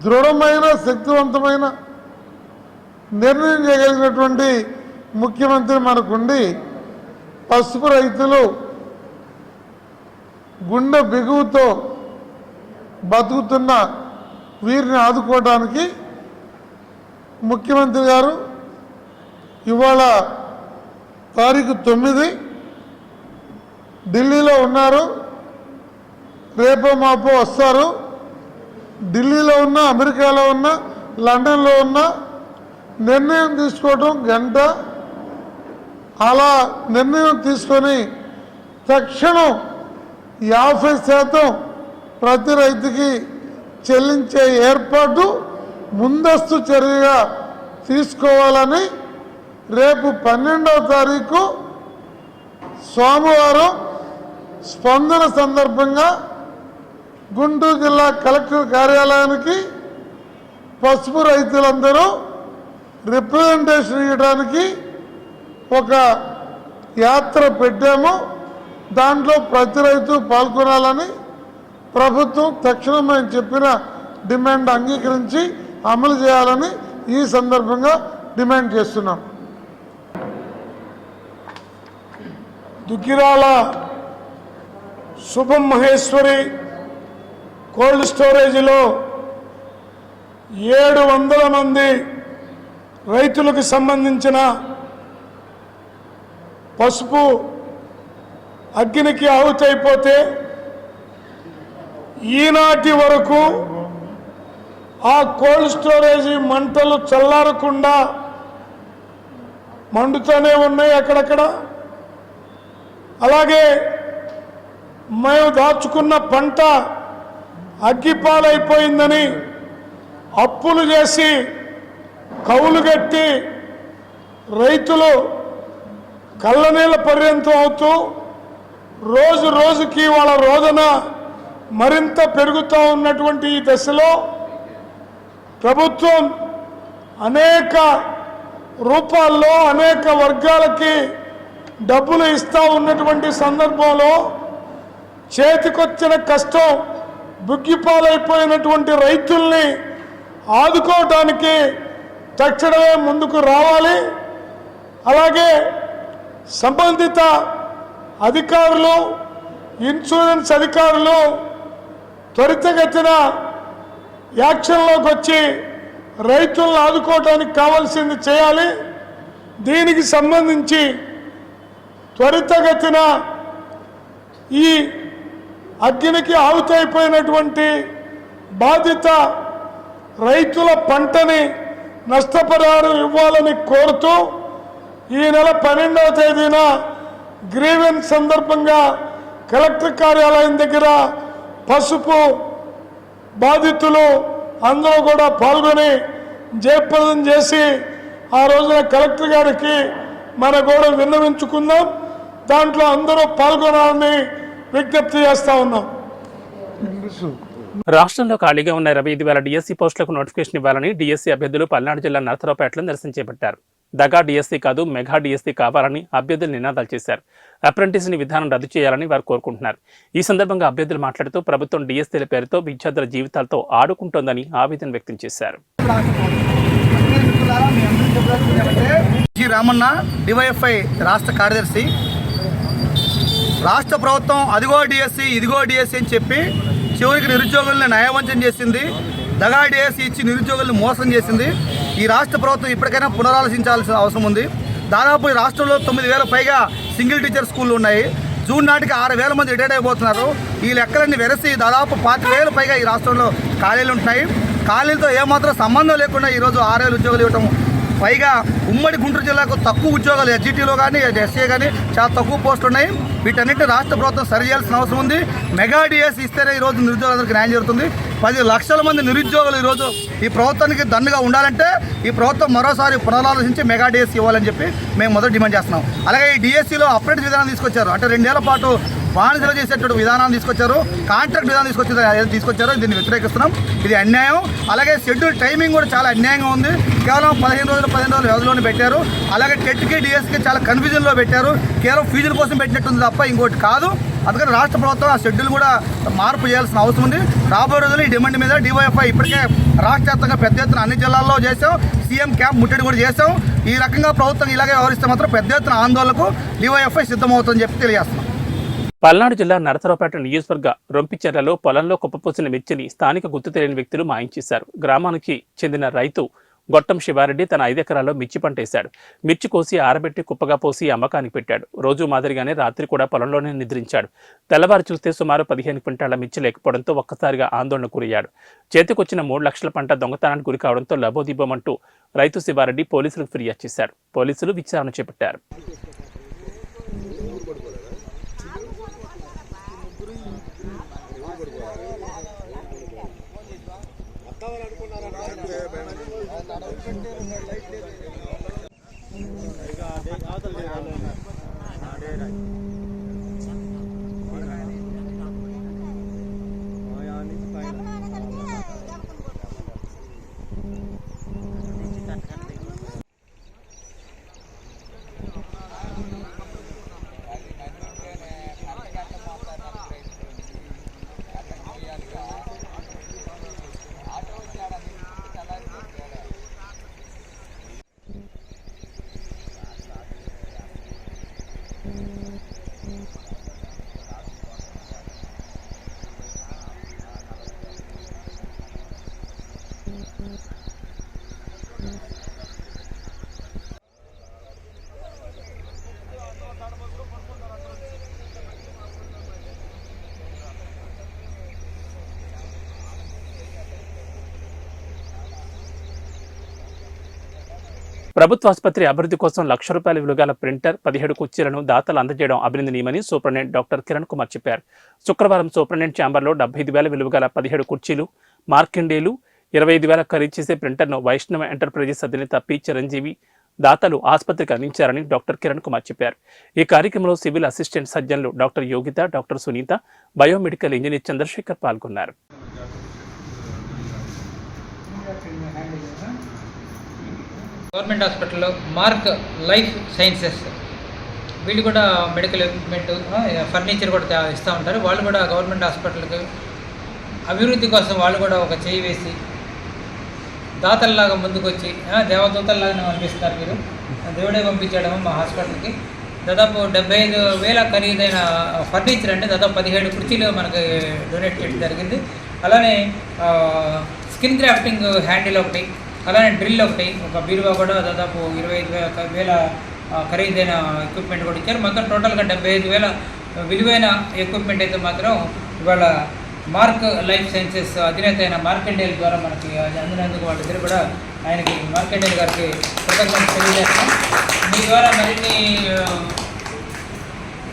దృఢమైన శక్తివంతమైన నిర్ణయం చేయగలిగినటువంటి ముఖ్యమంత్రి మనకుండి పసుపు రైతులు గుండె బిగువుతో బతుకుతున్న వీరిని ఆదుకోవడానికి ముఖ్యమంత్రి గారు ఇవాళ తారీఖు 9 ఢిల్లీలో ఉన్నారు. రేపో మాపో వస్తారు. ఢిల్లీలో ఉన్న, అమెరికాలో ఉన్న, లండన్లో ఉన్న నిర్ణయం తీసుకోవడం గంట. అలా నిర్ణయం తీసుకొని తక్షణం 50% ప్రతి రైతుకి చెల్లించే ఏర్పాటు ముందస్తు చర్యగా తీసుకోవాలని రేపు 12వ తారీఖు సోమవారం స్పందన సందర్భంగా గుంటూరు జిల్లా కలెక్టర్ కార్యాలయానికి పసుపు రైతులందరూ రిప్రజెంటేషన్ ఇవ్వడానికి ఒక యాత్ర పెట్టాము. దాంట్లో ప్రతి రైతు పాల్గొనాలని ప్రభుత్వం తక్షణం మేము చెప్పిన డిమాండ్ అంగీకరించి అమలు చేయాలని ఈ సందర్భంగా డిమాండ్ చేస్తున్నాం. దుగ్గిరాల శుభం మహేశ్వరి కోల్డ్ స్టోరేజీలో 700 మంది రైతులకు సంబంధించిన పసుపు అగ్నికి ఆహుతైపోతే ఈనాటి వరకు ఆ కోల్డ్ స్టోరేజీ మంటలు చల్లారకుండా మండుతూనే ఉన్నాయి అక్కడక్కడ. అలాగే మేము దాచుకున్న పంట అగ్గిపాలైపోయిందని అప్పులు చేసి కౌలు కట్టి రైతులు కళ్ళనీళ్ళ పర్యంతం అవుతూ రోజు రోజుకి వాళ్ళ రోదన మరింత పెరుగుతూ ఉన్నటువంటి ఈ దశలో ప్రభుత్వం అనేక రూపాల్లో అనేక వర్గాలకి డబ్బులు ఇస్తూ ఉన్నటువంటి సందర్భంలో చేతికొచ్చిన కష్టం బుగ్గిపాలైపోయినటువంటి రైతుల్ని ఆదుకోవటానికి తక్షణమే ముందుకు రావాలి. అలాగే సంబంధిత అధికారులు, ఇన్సూరెన్స్ అధికారులు త్వరితగతిన యాక్షన్లోకి వచ్చి రైతులను ఆదుకోవటానికి కావాల్సింది చేయాలి. దీనికి సంబంధించి త్వరితగతిన ఈ అగ్నికి ఆహుతైపోయినటువంటి బాధిత రైతుల పంటని నష్టపరిహారం ఇవ్వాలని కోరుతూ ఈ నెల 12వ తేదీన గ్రీవెన్స్ సందర్భంగా కలెక్టర్ కార్యాలయం దగ్గర పసుపు బాధితులు అందరూ కూడా పాల్గొని జయప్రదం చేసి ఆ రోజున కలెక్టర్ గారికి మన కూడా విన్నవించుకుందాం. దాంట్లో అందరూ పాల్గొనాలని విజ్ఞప్తి చేస్తూ ఉన్నాం. రాష్ట్రంలో ఖాళీగా ఉన్న 25,000 డిఎస్సీ పోస్టులకు నోటిఫికేషన్ ఇవ్వాలని డిఎస్సీ అభ్యర్థులు పల్నాడు జిల్లా నరసరావుపేటలో నిరసన చేపట్టారు. దగా డిఎస్సీ కాదు, మెగా డిఎస్సీ కావాలని అభ్యర్థులు నినాదాలు చేశారు. అప్రెంటిస్ని విధానం రద్దు చేయాలని వారు కోరుకుంటున్నారు. ఈ సందర్భంగా అభ్యర్థులు మాట్లాడుతూ ప్రభుత్వం డిఎస్సీల పేరుతో విద్యార్థుల జీవితాలతో ఆడుకుంటోందని ఆవేదన వ్యక్తం చేశారు. రామన్న డివైఎఫ్ఐ రాష్ట్ర కార్యదర్శి. రాష్ట్ర ప్రభుత్వం అదిగో డిఎస్సీ ఇదిగో డిఎస్సీ అని చెప్పి చివరికి నిరుద్యోగులను నయవంచన చేసింది. దగా డిఎస్సీ ఇచ్చి నిరుద్యోగులను మోసం చేసింది. ఈ రాష్ట్ర ప్రభుత్వం ఇప్పటికైనా పునరాలోచించాల్సిన అవసరం ఉంది. దాదాపు ఈ రాష్ట్రంలో 9,000 పైగా సింగిల్ టీచర్ స్కూళ్ళు ఉన్నాయి. జూన్ నాటికి 6,000 మంది రిటైర్ అయిపోతున్నారు. ఈ లెక్కలన్నీ వెరసి దాదాపు 25,000 పైగా ఈ రాష్ట్రంలో ఖాళీలు ఉంటున్నాయి. ఖాళీలతో ఏమాత్రం సంబంధం లేకుండా ఈరోజు 6,000 ఉద్యోగాలు ఇవ్వటం, పైగా ఉమ్మడి గుంటూరు జిల్లాకు తక్కువ ఉద్యోగాలు ఎస్జిటిలో కానీ ఎస్ఏ కానీ చాలా తక్కువ పోస్టులు ఉన్నాయి. వీటన్నిటిని రాష్ట్ర ప్రభుత్వం సరిచేయాల్సిన అవసరం ఉంది. మెగా డిఎస్ ఇస్తేనే ఈరోజు నిరుద్యోగులందరికీ న్యాయం జరుగుతుంది. 10 లక్షల మంది నిరుద్యోగులు ఈరోజు ఈ ప్రభుత్వానికి దండుగా ఉండాలంటే ఈ ప్రభుత్వం మరోసారి పునరాలోచించి మెగా డిఎస్ ఇవ్వాలని చెప్పి మేము మొదటి డిమాండ్ చేస్తున్నాం. అలాగే ఈ డిఎస్సీలో అప్రెంటిస్ విధానం తీసుకొచ్చారు. అంటే 2 ఏళ్ల పాటు బానిసలు చేసేటువంటి విధానాన్ని తీసుకొచ్చారు, కాంట్రాక్ట్ విధానం తీసుకొచ్చారు. దీన్ని వ్యతిరేకిస్తున్నాం. ఇది అన్యాయం. అలాగే షెడ్యూల్ టైమింగ్ కూడా చాలా అన్యాయంగా ఉంది. కేవలం 15 రోజులు వ్యవధిలోనే పెట్టారు. అలాగే టెట్కి డిఎస్కి చాలా కన్ఫ్యూజన్లో పెట్టారు. కేవలం ఫీజుల కోసం పెట్టినట్టుంది తప్ప ఇంకోటి కాదు. అందుకని రాష్ట్ర ప్రభుత్వం ఆ షెడ్యూల్ కూడా మార్పు చేయాల్సిన అవసరం ఉంది. రాబోయే రోజులు ఈ డిమాండ్ మీద డివైఎఫ్ఐ ఇప్పటికే రాష్ట్ర వ్యాప్తంగా పెద్ద ఎత్తున అన్ని జిల్లాల్లో చేసాం. సీఎం క్యాంప్ ముట్టడి కూడా చేసాం. ఈ రకంగా ప్రభుత్వం ఇలాగే వ్యవహరిస్తే మాత్రం పెద్ద ఎత్తున ఆందోళనకు డివైఎఫ్ఐ సిద్ధమవుతుందని చెప్పి తెలియజేస్తున్నాం. పల్నాడు జిల్లా నరసరావుపేట నియోజకవర్గ రొంపిచెర్లలో పొలంలో కుప్పపోసిన మిర్చిని స్థానిక గుర్తు తెలియని వ్యక్తులు మాయించేశారు. గ్రామానికి చెందిన రైతు గొట్టం శివారెడ్డి తన 5 ఎకరాల్లో మిర్చి పంట వేశాడు. మిర్చి కోసి ఆరబెట్టి కుప్పగా పోసి అమ్మకానికి పెట్టాడు. రోజు మాదిరిగానే రాత్రి కూడా పొలంలోనే నిద్రించాడు. తెల్లవారు చూస్తే సుమారు 15 క్వింటాళ్ల మిర్చి లేకపోవడంతో ఒక్కసారిగా ఆందోళనకు గురయ్యాడు. చేతికొచ్చిన 3 లక్షల పంట దొంగతనానికి గురి కావడంతో లబోదిబ్బమంటూ రైతు శివారెడ్డి పోలీసులకు ఫిర్యాదు చేశాడు. పోలీసులు విచారణ చేపట్టారు. ప్రభుత్వ ఆసుపత్రి అభివృద్ధి కోసం ₹1,00,000 విలువగల ప్రింటర్, 17 కుర్చీలను దాతలు అందజేయడం అభినందనీయమని సూపరింటెండెంట్ డాక్టర్ కిరణ్ కుమార్ చెప్పారు. శుక్రవారం సూపరింటెండెంట్ ఛాంబర్లో 75,000 విలువగల 17 కుర్చీలు, మార్కండేలు, 25,000 ఖరీదు చేసే ప్రింటర్ను వైష్ణవ ఎంటర్ప్రైజెస్ అధినేత పి చిరంజీవి దాతలు ఆసుపత్రికి అందించారని డాక్టర్ కిరణ్ కుమార్ చెప్పారు. ఈ కార్యక్రమంలో సివిల్ అసిస్టెంట్ సర్జన్లు doctor Yogitha, doctor Sunitha, biomedical engineer Chandrasekhar పాల్గొన్నారు. గవర్నమెంట్ హాస్పిటల్లో మార్క్ లైఫ్ సైన్సెస్ వీళ్ళు కూడా మెడికల్ ఎక్విప్మెంట్, ఫర్నిచర్ కూడా ఇస్తూ ఉంటారు. వాళ్ళు కూడా గవర్నమెంట్ హాస్పిటల్కి అభివృద్ధి కోసం వాళ్ళు కూడా ఒక చేయి వేసి దాతల్లాగా ముందుకు వచ్చి దేవదూతల్లాగానే పంపిస్తారు. మీరు దేవుడే పంపించడము మా హాస్పిటల్కి. దాదాపు 75,000 ఖరీదైన ఫర్నిచర్ అంటే దాదాపు 17 కుర్చీలు మనకి డొనేట్ చేయడం జరిగింది. అలానే స్కిన్ గ్రాఫ్టింగ్ హ్యాండిల్ ఒకటి, అలానే డ్రిల్ ఒకటి, ఒక బీరువా కూడా దాదాపు 25,000 ఖరీదైన ఎక్విప్మెంట్ కూడా ఇచ్చారు. మొత్తం టోటల్గా 75,000 విలువైన ఎక్విప్మెంట్ అయితే మాత్రం ఇవాళ మార్క్ లైఫ్ సైన్సెస్ అధినేత అయిన మార్కండేల్ ద్వారా మనకి అందినందుకు వాళ్ళిద్దరు కూడా ఆయనకి మార్కండేల్ గారికి కృతజ్ఞతలు తెలియజేస్తాం. మీ ద్వారా మరిన్ని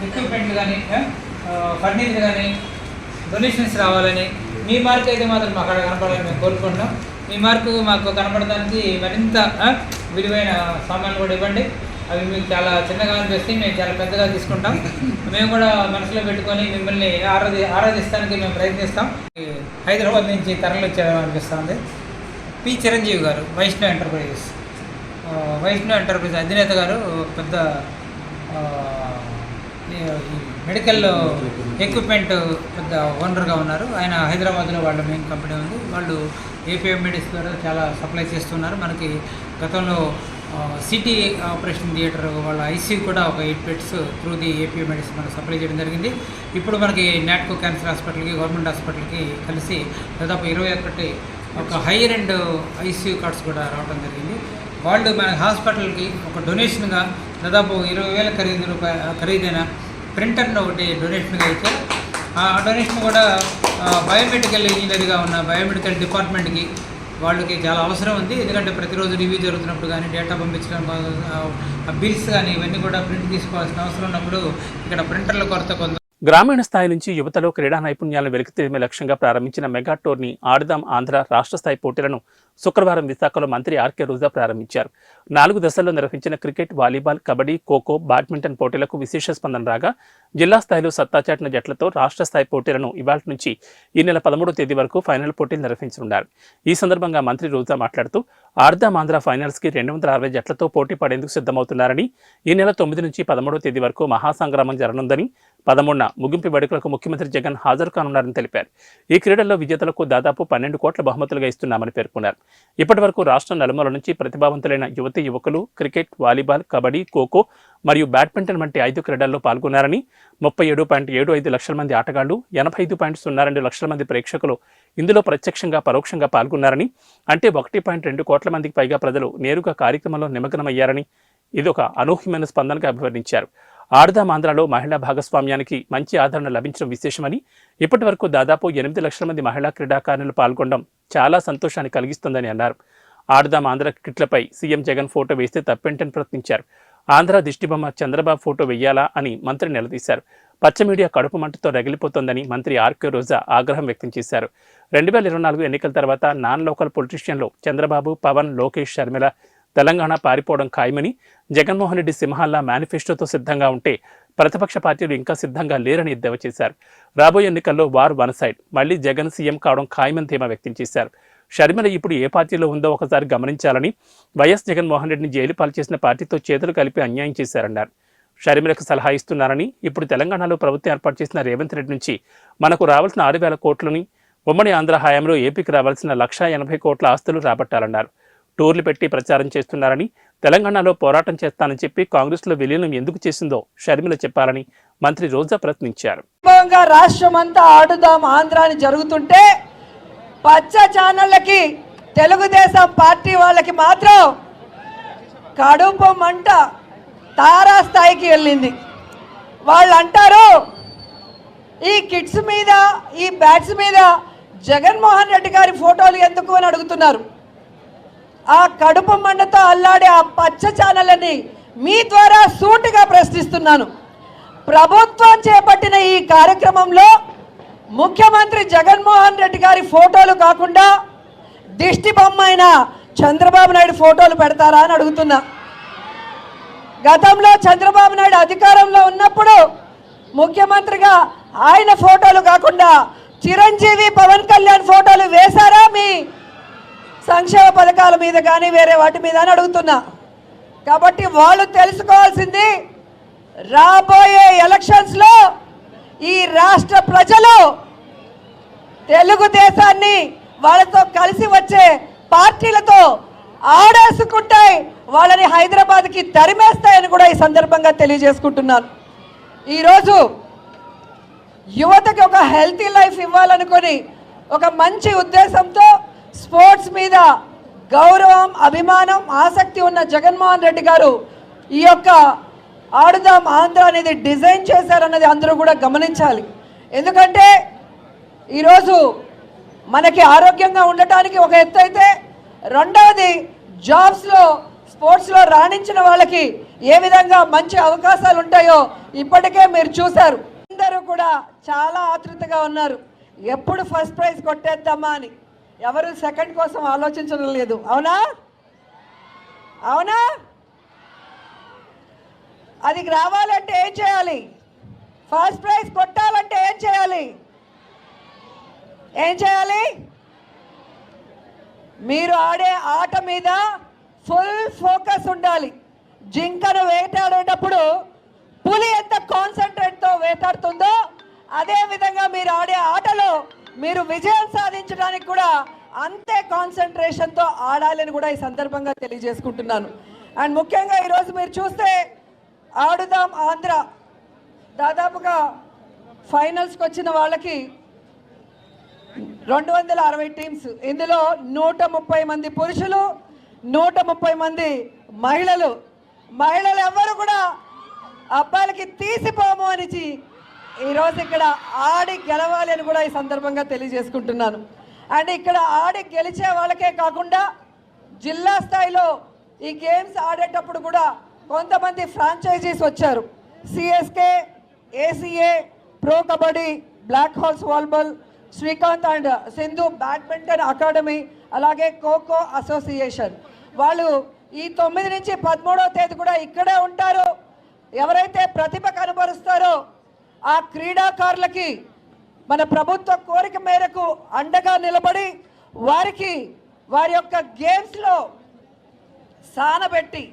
ఎక్విప్మెంట్లు కానీ ఫర్నిచర్ కానీ డొనేషన్స్ రావాలని, మీ మార్క్ అయితే మాత్రం మాకు అక్కడ కనపడాలని మేము కోరుకుంటున్నాం. మీ మార్కు మాకు కనపడడానికి మరింత విలువైన సామాన్లు కూడా ఇవ్వండి. అవి మీకు చాలా చిన్నగా అనిపిస్తాయి, మేము చాలా పెద్దగా తీసుకుంటాం. మేము కూడా మనసులో పెట్టుకొని మిమ్మల్ని ఆరాధిస్తానికి మేము ప్రయత్నిస్తాం. హైదరాబాద్ నుంచి తరలి వచ్చామని అనిపిస్తుంది. పి చిరంజీవి గారు వైష్ణవ్ ఎంటర్ప్రైజెస్ అధినేత గారు పెద్ద ఈ మెడికల్ ఎక్విప్మెంట్ పెద్ద ఓనర్గా ఉన్నారు. ఆయన హైదరాబాద్లో వాళ్ళ మెయిన్ కంపెనీ ఉంది. వాళ్ళు ఏపీఎం మెడిసిన్ ద్వారా చాలా సప్లై చేస్తున్నారు. మనకి గతంలో సిటీ ఆపరేషన్ థియేటర్ వాళ్ళ ఐసీయూ కూడా ఒక 8 beds through the APM medicine మనకు సప్లై చేయడం జరిగింది. ఇప్పుడు మనకి నాట్కో క్యాన్సర్ హాస్పిటల్కి, గవర్నమెంట్ హాస్పిటల్కి కలిసి దాదాపు 21 ఒక హైయర్ అండ్ ఐసీయూ కార్డ్స్ కూడా రావడం జరిగింది. వాళ్ళు మన హాస్పిటల్కి ఒక డొనేషన్గా దాదాపు 20,000 ఖరీదైన ప్రింటర్ను ఒకటి డొనేషన్గా ఇచ్చారు. ఆ డొనేషన్ కూడా బయోమెడికల్ ఇంజనీర్గా ఉన్న బయోమెడికల్ డిపార్ట్మెంట్కి వాళ్ళకి చాలా అవసరం ఉంది. ఎందుకంటే ప్రతిరోజు రివ్యూ జరుగుతున్నప్పుడు కానీ డేటా పంపించడం, బిల్స్ కానీ ఇవన్నీ కూడా ప్రింట్ తీసుకోవాల్సిన అవసరం ఉన్నప్పుడు ఇక్కడ ప్రింటర్ల కొరత కొంత. గ్రామీణ స్థాయి నుంచి యువతలో క్రీడా నైపుణ్యాలను వెలికితీయడమే లక్ష్యంగా ప్రారంభించిన మెగా టోర్నీ ఆడుదాం ఆంధ్ర రాష్ట్ర స్థాయి పోటీలను శుక్రవారం విశాఖలో మంత్రి ఆర్కే రోజా ప్రారంభించారు. 4 దశల్లో నిర్వహించిన cricket, volleyball, kabaddi, kho kho, badminton పోటీలకు విశేష స్పందన రాగా జిల్లా స్థాయిలో సత్తాచాటిన జట్లతో రాష్ట్ర స్థాయి పోటీలను ఇవాళ నుంచి ఈ నెల 13వ తేదీ వరకు ఫైనల్ పోటీలు నిర్వహించనున్నారు. ఈ సందర్భంగా మంత్రి రోజా మాట్లాడుతూ ఆడుదాం ఆంధ్ర ఫైనల్స్కి 260 జట్లతో పోటీ పడేందుకు సిద్ధమవుతున్నారని, ఈ నెల 9 నుంచి 13వ తేదీ వరకు మహాసంగ్రామం జరగనుందని, 13న ముగింపు వేడుకలకు ముఖ్యమంత్రి జగన్ హాజరు కానున్నారని తెలిపారు. ఈ క్రీడల్లో విజేతలకు దాదాపు 12 కోట్ల బహుమతులుగా ఇస్తున్నామని పేర్కొన్నారు. ఇప్పటి వరకు రాష్ట్రం నలుమూల నుంచి ప్రతిభావంతులైన యువతీ యువకులు క్రికెట్, వాలీబాల్, కబడ్డీ, ఖోఖో మరియు బ్యాడ్మింటన్ వంటి 5 క్రీడల్లో పాల్గొన్నారని, 37.75 లక్షల మంది ఆటగాళ్లు, 85.02 లక్షల మంది ప్రేక్షకులు ఇందులో ప్రత్యక్షంగా పరోక్షంగా పాల్గొన్నారని, అంటే 1.2 కోట్ల మందికి పైగా ప్రజలు నేరుగా కార్యక్రమంలో నిమగ్నమయ్యారని, ఇది ఒక అనూహ్యమైన స్పందనగా అభివర్ణించారు. ఆడుదాం ఆంధ్రలో మహిళా భాగస్వామ్యానికి మంచి ఆదరణ లభించడం విశేషమని, ఇప్పటి వరకు దాదాపు 8 లక్షల మంది మహిళా క్రీడాకారులు పాల్గొనడం చాలా సంతోషాన్ని కలిగిస్తుందని అన్నారు. ఆడుదాం ఆంధ్ర కిట్లపై సీఎం జగన్ ఫోటో వేస్తే తప్పేంటని ప్రశ్నించారు. ఆంధ్ర దిష్టిబొమ్మ చంద్రబాబు ఫోటో వెయ్యాలా అని మంత్రి నిలదీశారు. పచ్చ మీడియా కడుపు మంటతో రగిలిపోతోందని మంత్రి ఆర్కే రోజా ఆగ్రహం వ్యక్తం చేశారు. 2024 ఎన్నికల తర్వాత నాన్ లోకల్ పొలిటీషియన్లో చంద్రబాబు, పవన్, లోకేష్, షర్మిల తెలంగాణ పారిపోవడం ఖాయమని, జగన్మోహన్ రెడ్డి సింహాల్లా మేనిఫెస్టోతో సిద్ధంగా ఉంటే ప్రతిపక్ష పార్టీలు ఇంకా సిద్ధంగా లేరని ఎద్దేవా చేశారు. రాబోయే ఎన్నికల్లో వార్ వన్ సైడ్, మళ్లీ జగన్ సీఎం కావడం ఖాయమని ధీమా వ్యక్తం చేశారు. షర్మిల ఇప్పుడు ఏ పార్టీలో ఉందో ఒకసారి గమనించాలని, వైఎస్ జగన్మోహన్ రెడ్డిని జైలు పాలు చేసిన పార్టీతో చేతులు కలిపి అన్యాయం చేశారన్నారు. షర్మిలకు సలహా ఇస్తున్నారని, ఇప్పుడు తెలంగాణలో ప్రభుత్వం ఏర్పాటు చేసిన రేవంత్ రెడ్డి నుంచి మనకు రావాల్సిన 6,000 కోట్లని, ఉమ్మడి ఆంధ్ర హయాంలో ఏపీకి రావాల్సిన 1,80 కోట్ల ఆస్తులు రాబట్టాలన్నారు. టూర్లు పెట్టి ప్రచారం చేస్తున్నారని, తెలంగాణలో పోరాటం చేస్తానని చెప్పి కాంగ్రెస్లో విలీనం ఎందుకు చేసిందో షర్మిల చెప్పాలని మంత్రి రోజా ప్రశ్నించారు. రాష్ట్రమంతా ఆడుదాం ఆంధ్ర అని జరుగుతుంటే పచ్చ ఛానళ్ళకి, తెలుగుదేశం పార్టీ వాళ్ళకి మాత్రం కడుపు మంట తారా స్థాయికి వెళ్ళింది. వాళ్ళు అంటారు ఈ కిట్స్ మీద, ఈ బ్యాట్స్ మీద జగన్మోహన్ రెడ్డి గారి ఫోటోలు ఎందుకు అని అడుగుతున్నారు. ఆ కడుపు మంటతో అల్లాడే ఆ పచ్చ ఛానళ్ళని మీ ద్వారా సూటిగా ప్రశ్నిస్తున్నాను. ప్రభుత్వం చేపట్టిన ఈ కార్యక్రమంలో ముఖ్యమంత్రి జగన్మోహన్ రెడ్డి గారి ఫోటోలు కాకుండా దిష్టి బొమ్మ అయిన చంద్రబాబు నాయుడు ఫోటోలు పెడతారా అని అడుగుతున్నా. గతంలో చంద్రబాబు నాయుడు అధికారంలో ఉన్నప్పుడు ముఖ్యమంత్రిగా ఆయన ఫోటోలు కాకుండా చిరంజీవి, పవన్ కళ్యాణ్ ఫోటోలు వేశారా మీ సంక్షేమ పథకాల మీద కానీ వేరే వాటి మీద అని అడుగుతున్నా. కాబట్టి వాళ్ళు తెలుసుకోవాల్సింది, రాబోయే ఎలక్షన్స్లో ఈ రాష్ట్ర ప్రజలు తెలుగుదేశాన్ని వాళ్ళతో కలిసి వచ్చే పార్టీలతో ఆడేసుకుంటాయి, వాళ్ళని హైదరాబాద్కి తరిమేస్తాయని కూడా ఈ సందర్భంగా తెలియజేసుకుంటున్నాను. ఈరోజు యువతకి ఒక హెల్తీ లైఫ్ ఇవ్వాలనుకొని ఒక మంచి ఉద్దేశంతో స్పోర్ట్స్ మీద గౌరవం, అభిమానం, ఆసక్తి ఉన్న జగన్మోహన్ రెడ్డి గారు ఈ యొక్క ఆడుదాం ఆంధ్ర అనేది డిజైన్ చేశారన్నది అందరూ కూడా గమనించాలి. ఎందుకంటే ఈరోజు మనకి ఆరోగ్యంగా ఉండటానికి ఒక ఎత్తు అయితే, రెండవది జాబ్స్లో, స్పోర్ట్స్లో రాణించిన వాళ్ళకి ఏ విధంగా మంచి అవకాశాలు ఉంటాయో ఇప్పటికే మీరు చూశారు. అందరూ కూడా చాలా ఆతృతగా ఉన్నారు, ఎప్పుడు ఫస్ట్ ప్రైజ్ కొట్టేద్దామా అని. ఎవరు సెకండ్ కోసం ఆలోచించడం లేదు. అవునా? అవునా? అది రావాలంటే ఏం చేయాలి? ఫస్ట్ ప్రైజ్ కొట్టాలంటే ఏం చేయాలి? మీరు ఆడే ఆట మీద ఫుల్ ఫోకస్ ఉండాలి. జింకను వేటాడేటప్పుడు పులి ఎంత కాన్సన్ట్రేట్తో వేటాడుతుందో అదే విధంగా మీరు ఆడే ఆటలో మీరు విజయం సాధించడానికి కూడా అంతే కాన్సన్ట్రేషన్తో ఆడాలని కూడా ఈ సందర్భంగా తెలియజేసుకుంటున్నాను. అండ్ ముఖ్యంగా ఈరోజు మీరు చూస్తే ఆడుదాం ఆంధ్ర దాదాపుగా ఫైనల్స్కి వచ్చిన వాళ్ళకి 260 టీమ్స్, ఇందులో 130 మంది పురుషులు, 130 మంది మహిళలు. మహిళలు ఎవ్వరు కూడా అబ్బాయిలకి తీసిపోము అని ఈరోజు ఇక్కడ ఆడి గెలవాలి అని కూడా ఈ సందర్భంగా తెలియజేసుకుంటున్నాను. అండ్ ఇక్కడ ఆడి గెలిచే వాళ్ళకే కాకుండా జిల్లా స్థాయిలో ఈ గేమ్స్ ఆడేటప్పుడు కూడా కొంతమంది ఫ్రాంచైజీస్ వచ్చారు. CSK, ACA, pro kabaddi, Black Hawks volleyball, Srikanth and Sindhu badminton academy, అలాగే ఖోఖో అసోసియేషన్. వాళ్ళు ఈ 9 నుంచి 13వ తేదీ కూడా ఇక్కడే ఉంటారు. ఎవరైతే ప్రతిభ కనబరుస్తారో ఆ క్రీడాకారులకి మన ప్రభుత్వ కోరిక మేరకు అండగా నిలబడి వారికి వారి యొక్క గేమ్స్లో సానబెట్టి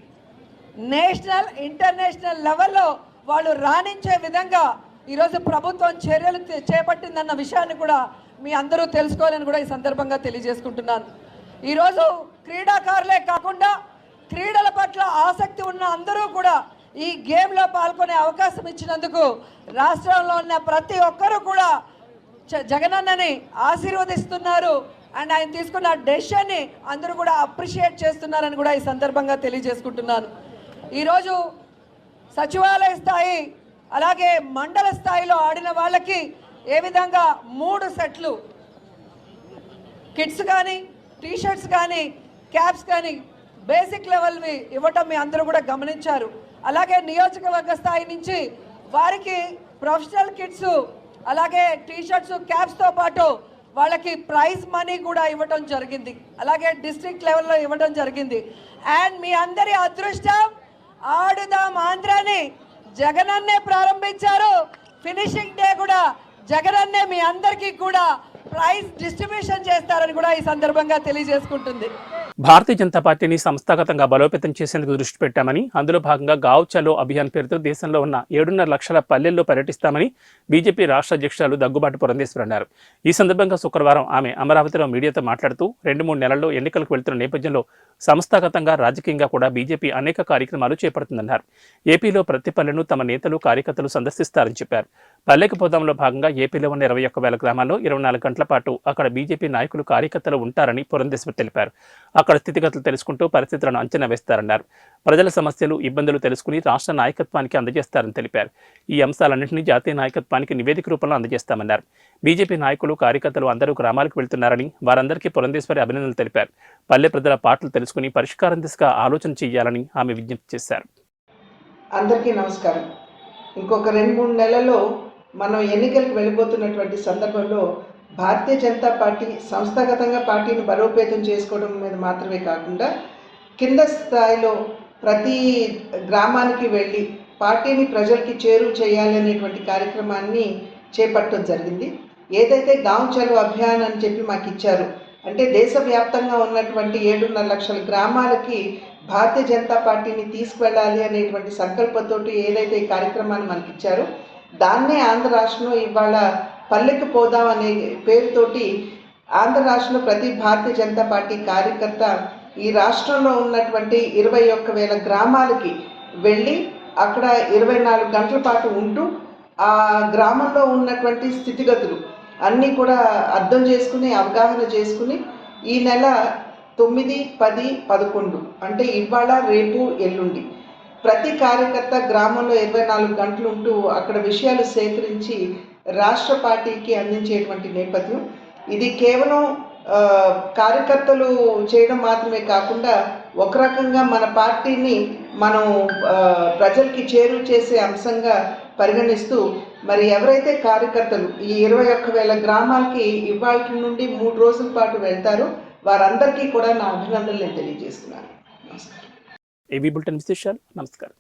నేషనల్ ఇంటర్నేషనల్ లెవెల్లో వాళ్ళు రాణించే విధంగా ఈరోజు ప్రభుత్వం చర్యలు చేపట్టిందన్న విషయాన్ని కూడా మీ అందరూ తెలుసుకోవాలని కూడా ఈ సందర్భంగా తెలియజేసుకుంటున్నాను. ఈరోజు క్రీడాకారులే కాకుండా క్రీడల పట్ల ఆసక్తి ఉన్న అందరూ కూడా ఈ గేమ్లో పాల్గొనే అవకాశం ఇచ్చినందుకు రాష్ట్రంలో ఉన్న ప్రతి ఒక్కరూ కూడా జగనన్నని ఆశీర్వదిస్తున్నారు. అండ్ ఆయన తీసుకున్న డెసిషన్ని అందరూ కూడా అప్రిషియేట్ చేస్తున్నారని కూడా ఈ సందర్భంగా తెలియజేసుకుంటున్నాను. ఈరోజు సచివాలయ స్థాయి అలాగే మండల స్థాయిలో ఆడిన వాళ్ళకి ఏ విధంగా 3 సెట్లు కిట్స్ కానీ, టీషర్ట్స్ కానీ, క్యాప్స్ కానీ బేసిక్ లెవెల్వి ఇవ్వటం మీ అందరూ కూడా గమనించారు. అలాగే నియోజకవర్గ స్థాయి నుంచి వారికి ప్రొఫెషనల్ కిట్స్, అలాగే టీషర్ట్స్, క్యాప్స్తో పాటు వాళ్ళకి ప్రైజ్ మనీ కూడా ఇవ్వడం జరిగింది. అలాగే డిస్ట్రిక్ట్ లెవెల్లో ఇవ్వడం జరిగింది. అండ్ మీ అందరి అదృష్టం, ఆడుదాం ఆంధ్రాని జగనన్నే ప్రారంభించారు. ఫినిషింగ్ డే కూడా జగనన్నే మీ అందరికీ కూడా ప్రైజ్ డిస్ట్రిబ్యూషన్ చేస్తారని కూడా ఈ సందర్భంగా తెలియజేసుకుంటుంది. భారతీయ జనతా పార్టీని సంస్థాగతంగా బలోపేతం చేసేందుకు దృష్టి పెట్టామని, అందులో భాగంగా గావ్ చలో అభియాన్ పేరుతో దేశంలో ఉన్న 7.5 లక్షల పల్లెల్లో పర్యటిస్తామని బీజేపీ రాష్ట్ర అధ్యక్షురాలు దగ్గుబాటి పురంధేశ్వరి అన్నారు. ఈ సందర్భంగా శుక్రవారం ఆమె అమరావతిలో మీడియాతో మాట్లాడుతూ 2-3 నెలల్లో ఎన్నికలకు వెళ్తున్న నేపథ్యంలో సంస్థాగతంగా రాజకీయంగా కూడా బీజేపీ అనేక కార్యక్రమాలు చేపడుతుందన్నారు. ఏపీలో ప్రతి పల్లెను తమ నేతలు కార్యకర్తలు సందర్శిస్తారని చెప్పారు. పల్లెకి పోదాంలో భాగంగా ఏపీలో ఉన్న 21,000 గ్రామాల్లో 24 గంటల పాటు అక్కడ బీజేపీ నాయకులు కార్యకర్తలు ఉంటారని పురంధేశ్వరి తెలిపారు. అక్కడ స్థితిగతులు తెలుసుకుంటూ పరిస్థితులను అంచనా వేస్తారన్నారు. ప్రజల సమస్యలు, ఇబ్బందులు తెలుసుకుని రాష్ట్ర నాయకత్వానికి అందజేస్తారని తెలిపారు. ఈ అంశాలన్నింటినీ జాతీయ నాయకత్వానికి నివేదిక రూపంలో అందజేస్తామన్నారు. బీజేపీ నాయకులు, కార్యకర్తలు అందరూ గ్రామాలకు వెళ్తున్నారని వారందరికీ పురంధేశ్వరి అభినందనలు తెలిపారు. పల్లె ప్రజల పాటలు తెలుసుకుని పరిష్కారం దిశగా ఆలోచన చేయాలని ఆమె విజ్ఞప్తి చేశారు. అందరికీ నమస్కారం. ఇంకొక 2-3 నెలల్లో మనం ఎన్నికలకు వెళ్ళిపోతున్నటువంటి సందర్భంలో భారతీయ జనతా పార్టీ సంస్థాగతంగా పార్టీని బలోపేతం చేసుకోవడం మీద మాత్రమే కాకుండా కింద స్థాయిలో ప్రతి గ్రామానికి వెళ్ళి పార్టీని ప్రజలకి చేరువ చేయాలి అనేటువంటి కార్యక్రమాన్ని చేపట్టడం జరిగింది. ఏదైతే గావ్ చలో అభియాన్ అని చెప్పి మాకు ఇచ్చారు, అంటే దేశవ్యాప్తంగా ఉన్నటువంటి 7.5 లక్షల గ్రామాలకి భారతీయ జనతా పార్టీని తీసుకువెళ్ళాలి అనేటువంటి సంకల్పంతో ఏదైతే ఈ కార్యక్రమాన్ని మనకి ఇచ్చారో దాన్నే ఆంధ్ర రాష్ట్రంలో ఇవాళ పల్లెకి పోదాం అనే పేరుతోటి ఆంధ్ర రాష్ట్రంలో ప్రతి భారతీయ జనతా పార్టీ కార్యకర్త ఈ రాష్ట్రంలో ఉన్నటువంటి 21,000 గ్రామాలకి వెళ్ళి అక్కడ 24 గంటల పాటు ఉంటూ ఆ గ్రామంలో ఉన్నటువంటి స్థితిగతులు అన్నీ కూడా అర్థం చేసుకుని, అవగాహన చేసుకుని ఈ నెల 9, 10, 11 అంటే ఇవాళ, రేపు, ఎల్లుండి ప్రతి కార్యకర్త గ్రామంలో 24 గంటలు ఉంటూ అక్కడ విషయాలు సేకరించి రాష్ట్ర పార్టీకి అందించేటువంటి నేపథ్యం ఇది. కేవలం కార్యకర్తలు చేయడం మాత్రమే కాకుండా ఒక రకంగా మన పార్టీని మనం ప్రజలకి చేరువ చేసే అంశంగా పరిగణిస్తూ మరి ఎవరైతే కార్యకర్తలు ఈ 21,000 గ్రామాలకి ఇవాళ నుండి 3 రోజుల పాటు వెళ్తారో వారందరికీ కూడా నా అభినందనలు తెలియజేస్తున్నాను. నమస్కారం. ఏబీ బులెటిన్ విశేషాలు. నమస్కారం.